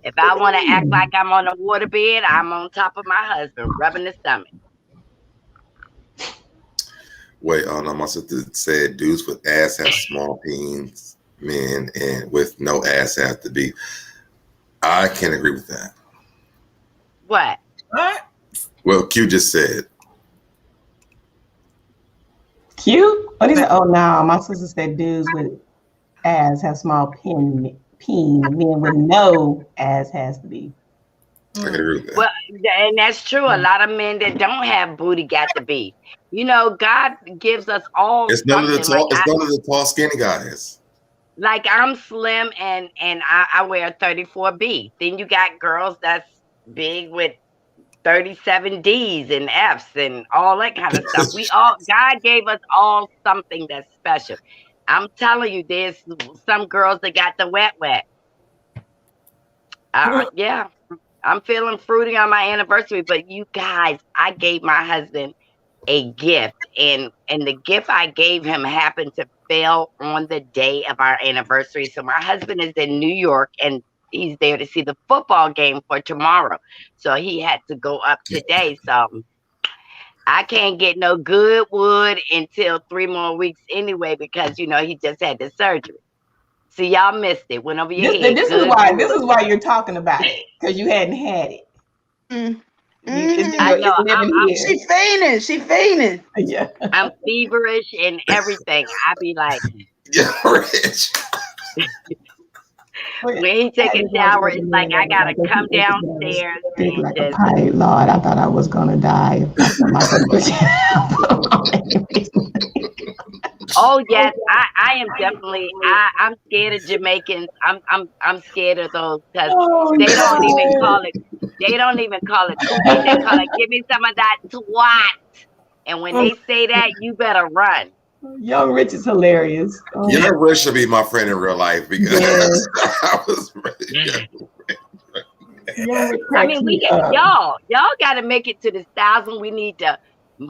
If I want to act like I'm on a waterbed, I'm on top of my husband, rubbing his stomach. Wait, oh no, my sister said dudes with ass have small peens, men and with no ass have to be. I can't agree with that. What? What? Well, Q just said. Cute? What is it? Oh no, my sister said dudes with ass have small peen. Men with no ass has to be. I can agree with that. Well, and that's true. A lot of men that don't have booty got the beef. God gives us all It's none of the something. tall. It's none of the tall, skinny guys. Like I'm slim and I wear a 34B. Then you got girls that's big with 37 D's and F's and all that kind of stuff. God gave us all something that's special. I'm telling you, there's some girls that got the wet. Yeah, I'm feeling fruity on my anniversary, but you guys, I gave my husband a gift, and the gift I gave him happened to fall on the day of our anniversary. So my husband is in New York, and he's there to see the football game for tomorrow. So he had to go up today. So I can't get no good wood until 3 more weeks anyway, because he just had the surgery. See, y'all missed it. Went over your head. This is why you're talking about it, because you hadn't had it. I know. She fainting. Yeah. I'm feverish and everything. I be like, yeah, Rich. when he take a shower, it's like I gotta come downstairs and like just. A pie. Lord, I thought I was gonna die. Oh yes, I am definitely. I'm scared of Jamaicans. I'm scared of those because they don't even call it. They don't even call it coochie. They call it, give me some of that twat. And when they say that, you better run. Young Rich is hilarious. Young Rich should be my friend in real life because I was ready. I mean, y'all got to make it to this 1,000. We need to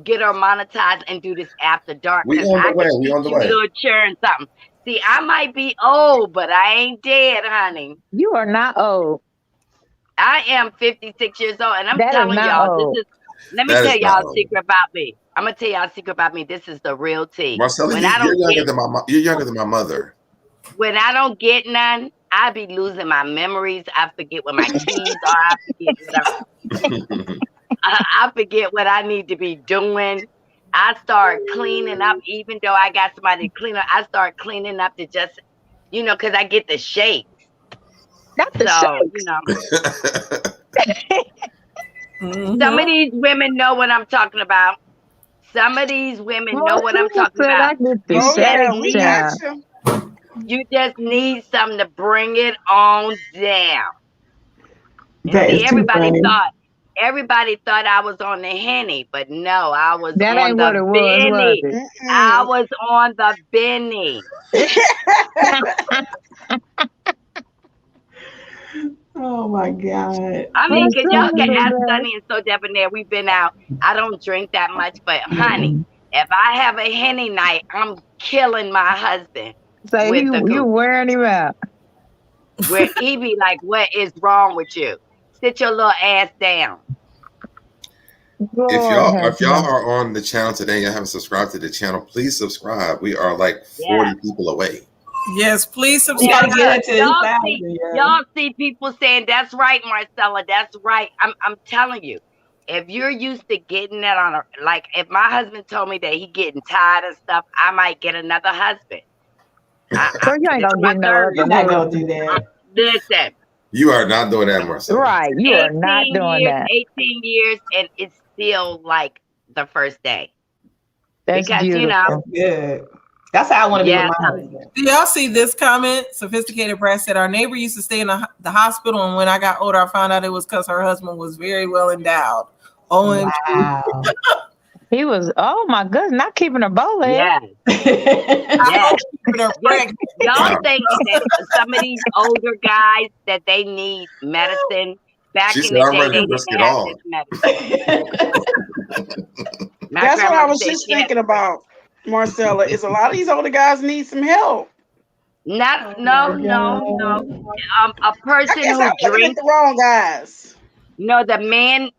get her monetized and do this after dark. We on the way. We on the way. Little churn something. See, I might be old, but I ain't dead, honey. You are not old. I am 56 years old, and I'm That telling y'all, let me tell y'all a secret about me. I'm gonna tell y'all a secret about me. This is the real tea. Marcella, you're younger than my mother. When I don't get none, I be losing my memories. I forget what my keys are. I forget what I need to be doing. I start cleaning up, even though I got somebody to clean up. I start cleaning up to just, because I get the shakes. Not the shakes. Some of these women know what I'm talking about. Some of these women know what I'm talking about. You just need something to bring it on down. See, everybody thought I was on the Henny, but no, I was on the Benny. I was on the Benny. Oh my God. I mean, because y'all can ask Sunny and So Debonair. We've been out. I don't drink that much, but honey, if I have a Henny night, I'm killing my husband. So you wearing him out. Where he be like, what is wrong with you? Sit your little ass down. If y'all are on the channel today and you haven't subscribed to the channel, please subscribe. We are like 40 people away. Yes, please subscribe. Y'all see people saying, that's right, Marcella, that's right. I'm telling you, if you're used to getting that on like if my husband told me that he getting tired of stuff, I might get another husband. So you ain't gonna do that. Listen. You are not doing that, Marcella. Right. You are not doing that. 18 years and it's still like the first day. That's because beautiful. That's good. That's how I want to be with my husband. Do y'all see this comment? Sophisticated Brass said, our neighbor used to stay in the hospital, and when I got older, I found out it was because her husband was very well endowed. OMG. Wow. He was, oh my goodness, not keeping her bowling. Yeah. Yes. Y'all think that some of these older guys that they need medicine back in the day, they didn't have this medicine. That's what I was just thinking about, Marcella. Is a lot of these older guys need some help. No. A person who drinks the wrong guys. No, the men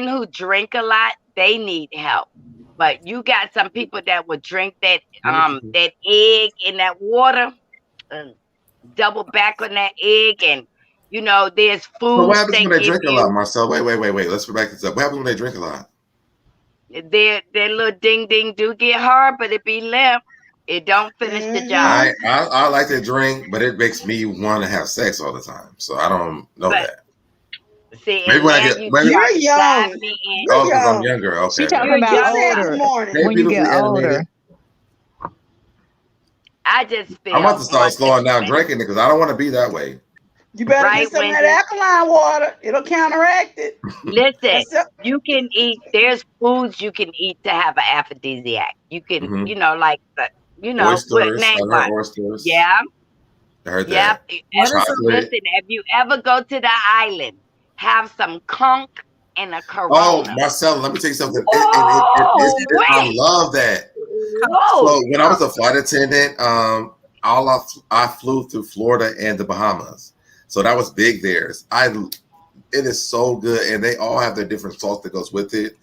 who drink a lot, they need help. But you got some people that would drink that that egg in that water, double back on that egg, and there's food. So what happens when they drink a lot, Marcel? Wait. Let's back this up. What happens when they drink a lot? Their little ding do get hard, but it be limp. It don't finish the job. I like to drink, but it makes me want to have sex all the time. So I don't know that. See, maybe when you're young. Oh, because I'm younger. Okay. She's talking about older. When you get older. I just feel I'm about to start slowing down drinking because I don't want to be that way. You better right, get some of Wendy? that alkaline water. It'll counteract it. Listen, That's it. you can eat. There's foods you can eat to have an aphrodisiac. You can, Hmm. like the, what Oysters. name I heard one? oysters. Yeah, I heard yep. that. What is it? Chocolate. Listen, if you ever go to the island, have some conch and a Oh, Corona. Marcella, let me tell you something. Oh, I wait. love that. Whoa. So when I was a flight attendant, I flew through Florida and the Bahamas. So that was big there. It is so good, and they all have their different sauce that goes with it.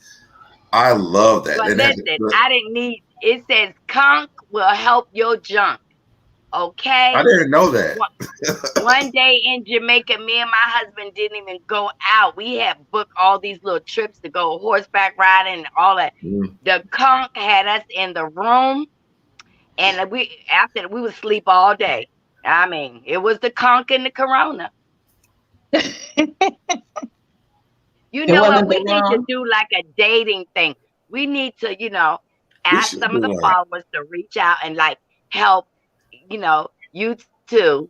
I love that. But And that- listen, I didn't need. It says conch will help your junk. Okay. I didn't know that. One day in Jamaica, me and my husband didn't even go out. We had booked all these little trips to go horseback riding and all that. Mm. The conch had us in the room, and after we would sleep all day. I mean, it was the conch and the Corona. You It know what? wasn't We the need to rum. do like a dating thing. We need to, We ask should some do of the one. followers to reach out and like help, you two.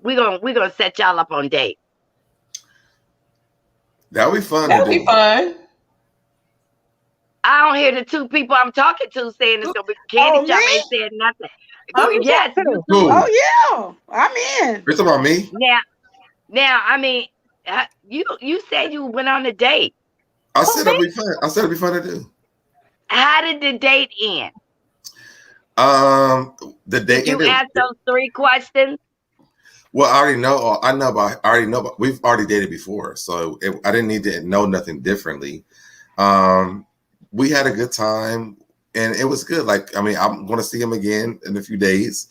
We're gonna set y'all up on date. That would be fun That to would be do. fun. I don't hear the two people I'm talking to saying it's gonna be Candy Shop me? ain't saying nothing. Oh, you Yes, you too. too. Who? Oh yeah, I'm in. You're talking about me? Now, I mean, you said you went on a date. I said it'd be fun. I said it'd be fun to do. How did the date end? The date Did you ended. ask those 3 questions? Well, I already know. I already know. We've already dated before, so I didn't need to know nothing differently. We had a good time, and it was good. Like, I mean, I'm going to see him again in a few days.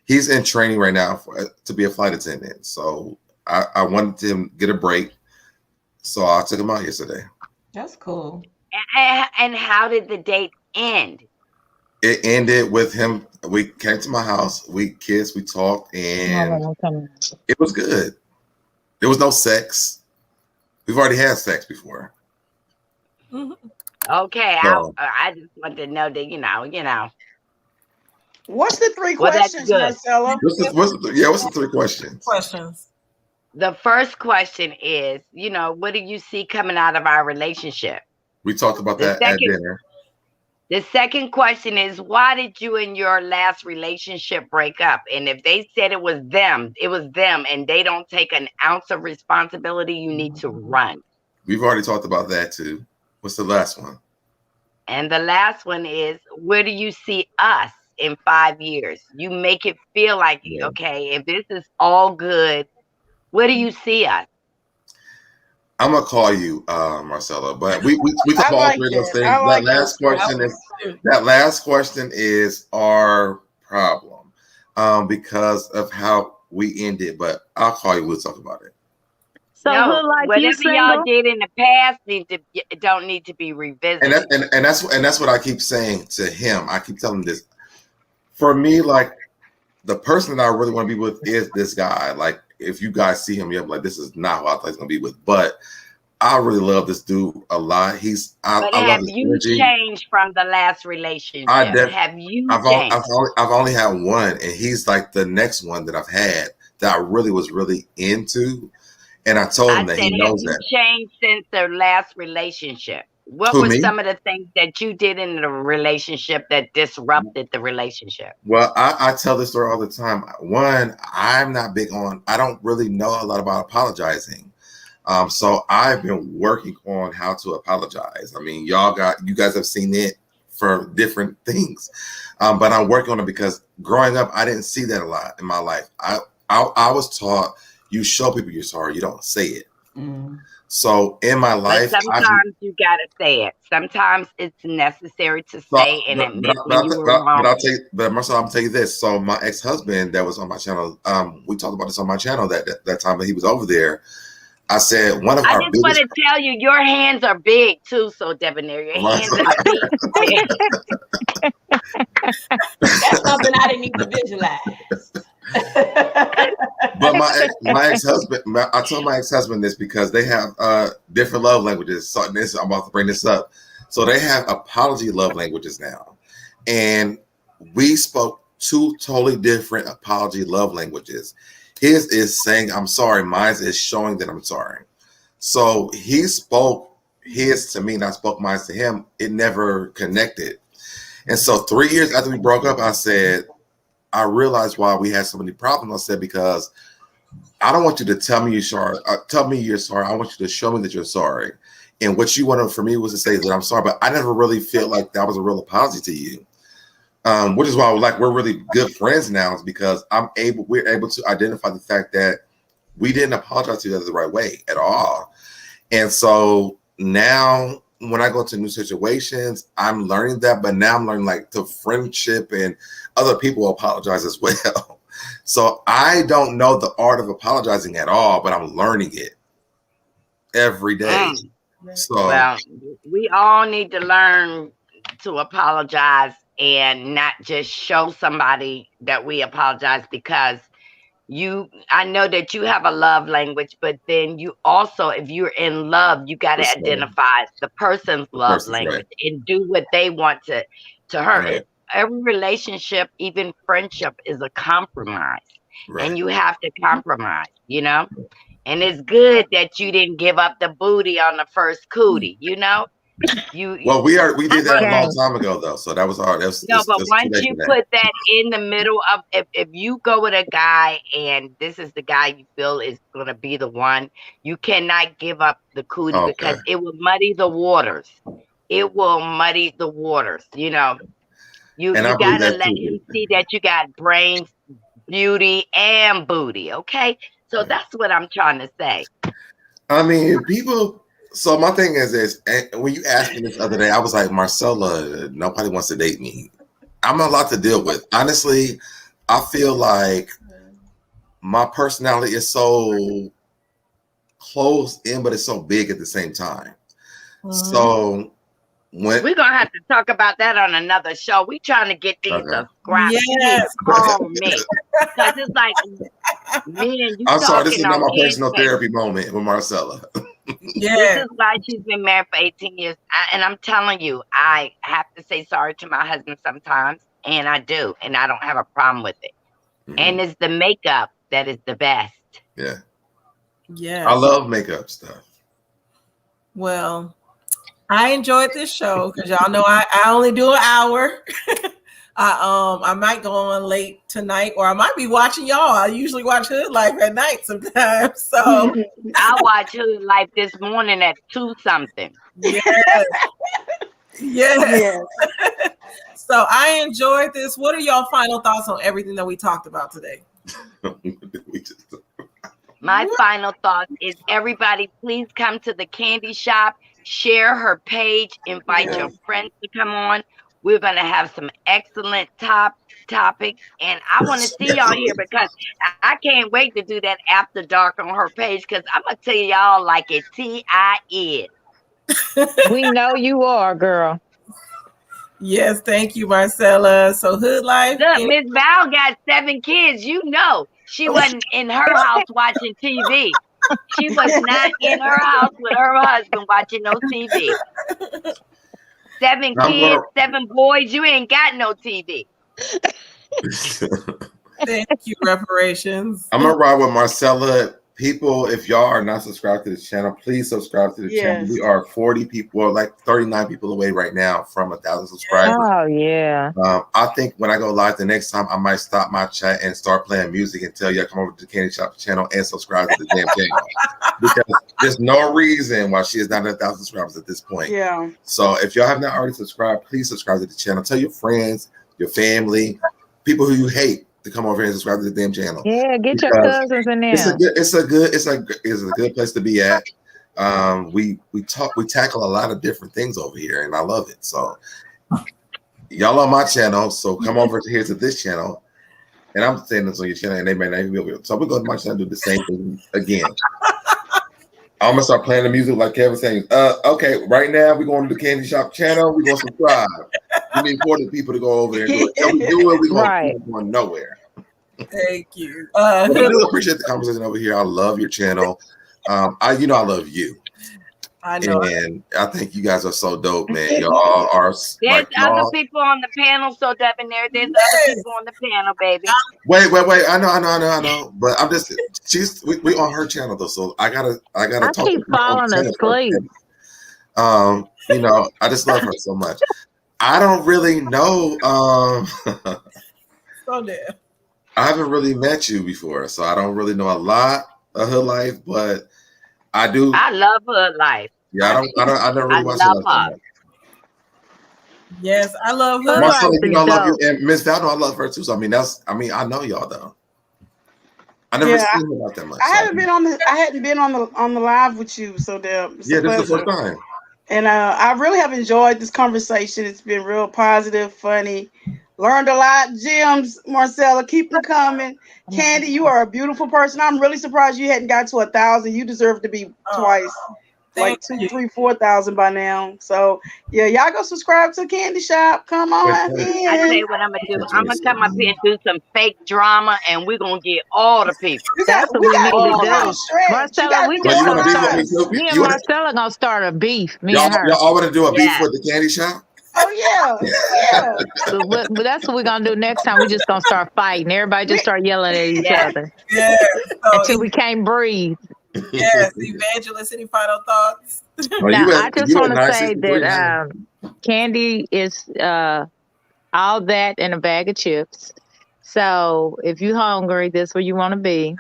He's in training right now to be a flight attendant, so I wanted him to get a break, so I took him out yesterday. That's cool. And how did the date end? It ended with him. We came to my house, we kissed, we talked, and it was good. There was no sex. We've already had sex before. Okay, So, I just want to know that What's the 3 Well, that's questions, good. Marcella? what's the 3 questions? Questions. The first question is, what do you see coming out of our relationship? We talked about The that at second, dinner. the second question is, why did you and your last relationship break up? And if they said it was them, and they don't take an ounce of responsibility, you need to run. We've already talked about that too. What's the last one? And the last one is, where do you see us in 5 years? You make it feel like, okay, if this is all good, where do you see us? I'm gonna call you, Marcella. But we talk I about all like 3 of those that. things. I like those That last question is our problem, because of how we ended. But I'll call you. We'll talk about it. So No, who like you whatever y'all single? did in the past don't need to be revisited. And that's what I keep saying to him. I keep telling him this. For me, like, the person that I really want to be with is this guy. Like, if you guys see him, you're like, this is not who I thought he's gonna be with. But I really love this dude a lot. I But love have his you energy. changed from the last relationship? Have you changed? I've only had one, and he's like the next one that I've had that I really was really into. And I told him that he knows that. Have you changed since the last relationship? What Who, were me? some of the things that you did in the relationship that disrupted the relationship? Well, I tell this story all the time. One, I don't really know a lot about apologizing. So I've been working on how to apologize. I mean, you guys have seen it for different things. But I'm working on it because growing up, I didn't see that a lot in my life. I was taught you show people you're sorry, you don't say it. So in my life, but sometimes you gotta say it. Sometimes it's necessary to say and admit when you were wrong. But Marcel, I'm tell you this. So my ex-husband that was on my channel, we talked about this on my channel that time that he was over there. I said I just want to tell you, your hands are big too. So Debonair, your hands are big. That's something I didn't need to visualize. But my ex-husband, I told my ex-husband this because they have different love languages. So I'm about to bring this up. So they have apology love languages now, and we spoke 2 totally different apology love languages. His is saying I'm sorry. Mine is showing that I'm sorry. So he spoke his to me and I spoke mine to him. It never connected. And so 3 years after we broke up, I said, I realized why we had so many problems. I said, because I don't want you to tell me you're sorry. Tell me you're sorry. I want you to show me that you're sorry. And what you wanted for me was to say that I'm sorry, but I never really felt like that was a real apology to you. Which is why we're really good friends now, is because we're able to identify the fact that we didn't apologize to each other the right way at all. And so now when I go into new situations, I'm learning that, but now I'm learning like to friendship and other people apologize as well. So I don't know the art of apologizing at all, but I'm learning it every day. So well, we all need to learn to apologize and not just show somebody that we apologize, because I know that you have a love language, but then you also, if you're in love, you got to identify the person's love language and do what they want to her. Right. Every relationship, even friendship, is a compromise, and you have to compromise, you know. And it's good that you didn't give up the booty on the first cootie, you know. Well, we did that a long time ago, though. So that was hard. But once you put that in the middle of, if you go with a guy and this is the guy you feel is going to be the one, you cannot give up the cootie, because it will muddy the waters. It will muddy the waters. You know, you got to let him see that you got brains, beauty, and booty. Okay. So that's what I'm trying to say. I mean, people. So my thing is this, and when you asked me this other day, I was like, Marcella, nobody wants to date me. I'm a lot to deal with. Honestly, I feel like my personality is so closed in, but it's so big at the same time. So we're gonna have to talk about that on another show. We trying to get these subscribers. Yes. Call me, because it's like me and you. I'm sorry, this is not my personal therapy moment with Marcella. Yeah. This is why she's been married for 18 years. And I'm telling you, I have to say sorry to my husband sometimes. And I do. And I don't have a problem with it. And it's the makeup that is the best. Yeah. Yeah. I love makeup stuff. Well, I enjoyed this show because y'all know I only do an hour. I might go on late tonight, or I might be watching y'all. I usually watch Hood Life at night sometimes. So I watched Hood Life this morning at 2 something. Yes. Yes. So I enjoyed this. What are y'all final thoughts on everything that we talked about today? My final thought is, everybody, please come to the candy shop, share her page, invite your friends to come on. We're going to have some excellent topics, and I want to see y'all here, because I can't wait to do that after dark on her page, because I'm going to tell y'all like it T.I. We know you are, girl. Yes, thank you, Marcella. So Hood Life. Look, Miss Val got 7 kids. You know, she wasn't in her house watching TV. She was not in her house with her husband watching no TV. 7 kids, 7 boys. You ain't got no TV. Thank you, reparations. I'm gonna ride with Marcella. People, if y'all are not subscribed to this channel, please subscribe to the channel. We are 40 people, like 39 people away right now from 1,000 subscribers. Oh yeah. I think when I go live the next time, I might stop my chat and start playing music and tell you come over to the Candy Shop channel and subscribe to the damn channel, because there's no reason why she is not 1,000 subscribers at this point. Yeah. So if y'all have not already subscribed, please subscribe to the channel. Tell your friends, your family, people who you hate, to come over here and subscribe to the damn channel. Yeah, get your cousins in there. It's a good place to be at. We tackle a lot of different things over here, and I love it. So y'all on my channel, so come over here to this channel, and I'm saying this on your channel, and they may not even be able to. So we go to my channel and do the same thing again. I'm gonna start playing the music like Kevin saying. Okay, right now we're going to the Candy Shop channel. We're gonna subscribe. We need 40 people to go over there and do it. Can we do it? We're going nowhere. Thank you. I do appreciate the conversation over here. I love your channel. I love you. I know. And I think you guys are so dope, man. Y'all are There's like other y'all. people on the panel, so Debonair, there's other people on the panel, baby. Wait. I know. But I'm just we on her channel though, so I gotta I talk keep to her on falling the channel asleep. first. You know, I just love her so much. I don't really know. So there. I haven't really met you before, so I don't really know a lot of her life, but I do. I love her life. Yeah, I never really watched her love life that her. much. Yes, I love Her her. life Marcella, you is know, I love you, dope. and Miss Val, I love her too. So I mean, I know y'all though. I never Yeah, seen her like that much. I So, hadn't been on the live with you, so it's a yeah, this is the pleasure. first time. And I really have enjoyed this conversation. It's been real positive, funny. Learned a lot. Gems, Marcella, keep them coming. Candy, you are a beautiful person. I'm really surprised you hadn't got to 1,000. You deserve to be twice, like Thank 2, you. 3, 4,000 by now. So yeah, y'all go subscribe to Candy Shop. Come Wait, on wait. I tell in. you what I'm gonna do. I'm gonna come up here and do some fake drama, and we're gonna get all the people. That's what We we got need to to do a do. little stretch. You Marcella, got to we do Wait, just you more want gonna to be with start. me lives. too? Me and You want Marcella gonna start a beef. Me y'all and her. all want to do a beef Yeah. with the Candy Shop? Oh yeah. But that's what we're gonna do next time. We just gonna start fighting. Everybody just start yelling at each Yeah. other Yes. until So, we can't breathe. yes, Evangelist, any final thoughts? Well, Now, I just you at want to say 963 now. that Candy is all that and a bag of chips. So if you're hungry, that's where you want to be.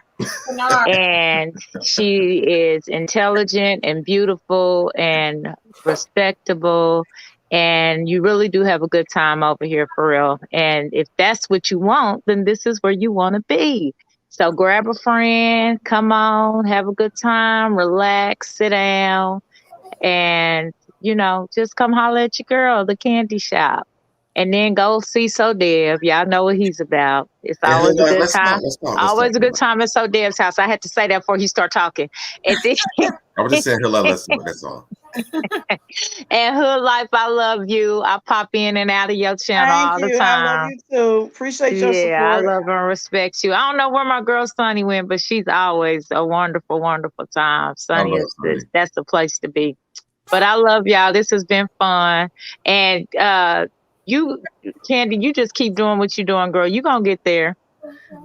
And she is intelligent and beautiful and respectable. And you really do have a good time over here for real. And if that's what you want, then this is where you want to be. So grab a friend, come on, have a good time, relax, sit down, and just come holler at your girl, the Candy Shop. And then go see So Dev. Y'all know what he's about. It's And always a good let's time. talk. Let's talk. Always a good time at So Dev's house. I had to say that before he start talking. And then, I was just saying hello. Let's talk. That's all. and Hood Life, I love you. I pop in and out of your channel all Thank the you. I love time. you too. Appreciate your Yeah, I support. love and respect you. I don't know where my girl Sunny went, but she's always a wonderful, wonderful time. Sunny love Sunny. that's the place to be. But I love y'all. This has been fun. And you, Candy, you just keep doing what you're doing, girl. You're gonna get there.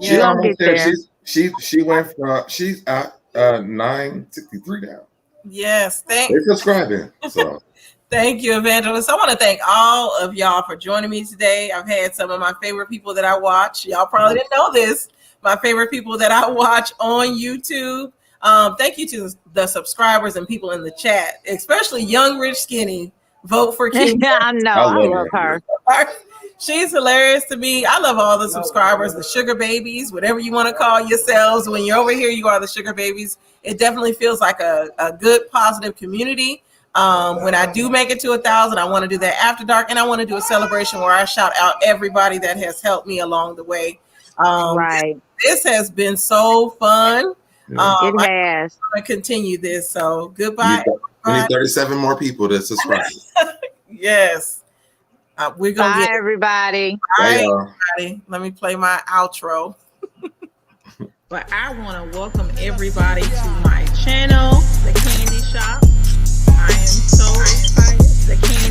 She You're gonna almost get there. there. She went from she's at 963 now. Yes, They're subscribing. So thank you, Evangelist. I want to thank all of y'all for joining me today. I've had some of my favorite people that I watch. Y'all probably didn't know this. My favorite people that I watch on YouTube. Thank you to the subscribers and people in the chat, especially Young Rich Skinny. Vote for King. I know. I love her. She's hilarious to me. I love all the subscribers, the sugar babies, whatever you want to call yourselves. When you're over here, you are the sugar babies. It definitely feels like a good, positive community. When I do make it to 1,000, I want to do that after dark, and I want to do a celebration where I shout out everybody that has helped me along the way. Right. This has been so fun. It has. I'm going to continue this. So goodbye. We need 37 more people to subscribe. Yes. We're going to Bye, get everybody. Bye, everybody. Let me play my outro. But I want to welcome everybody to my channel, The Candy Shop. I am so excited. The Candy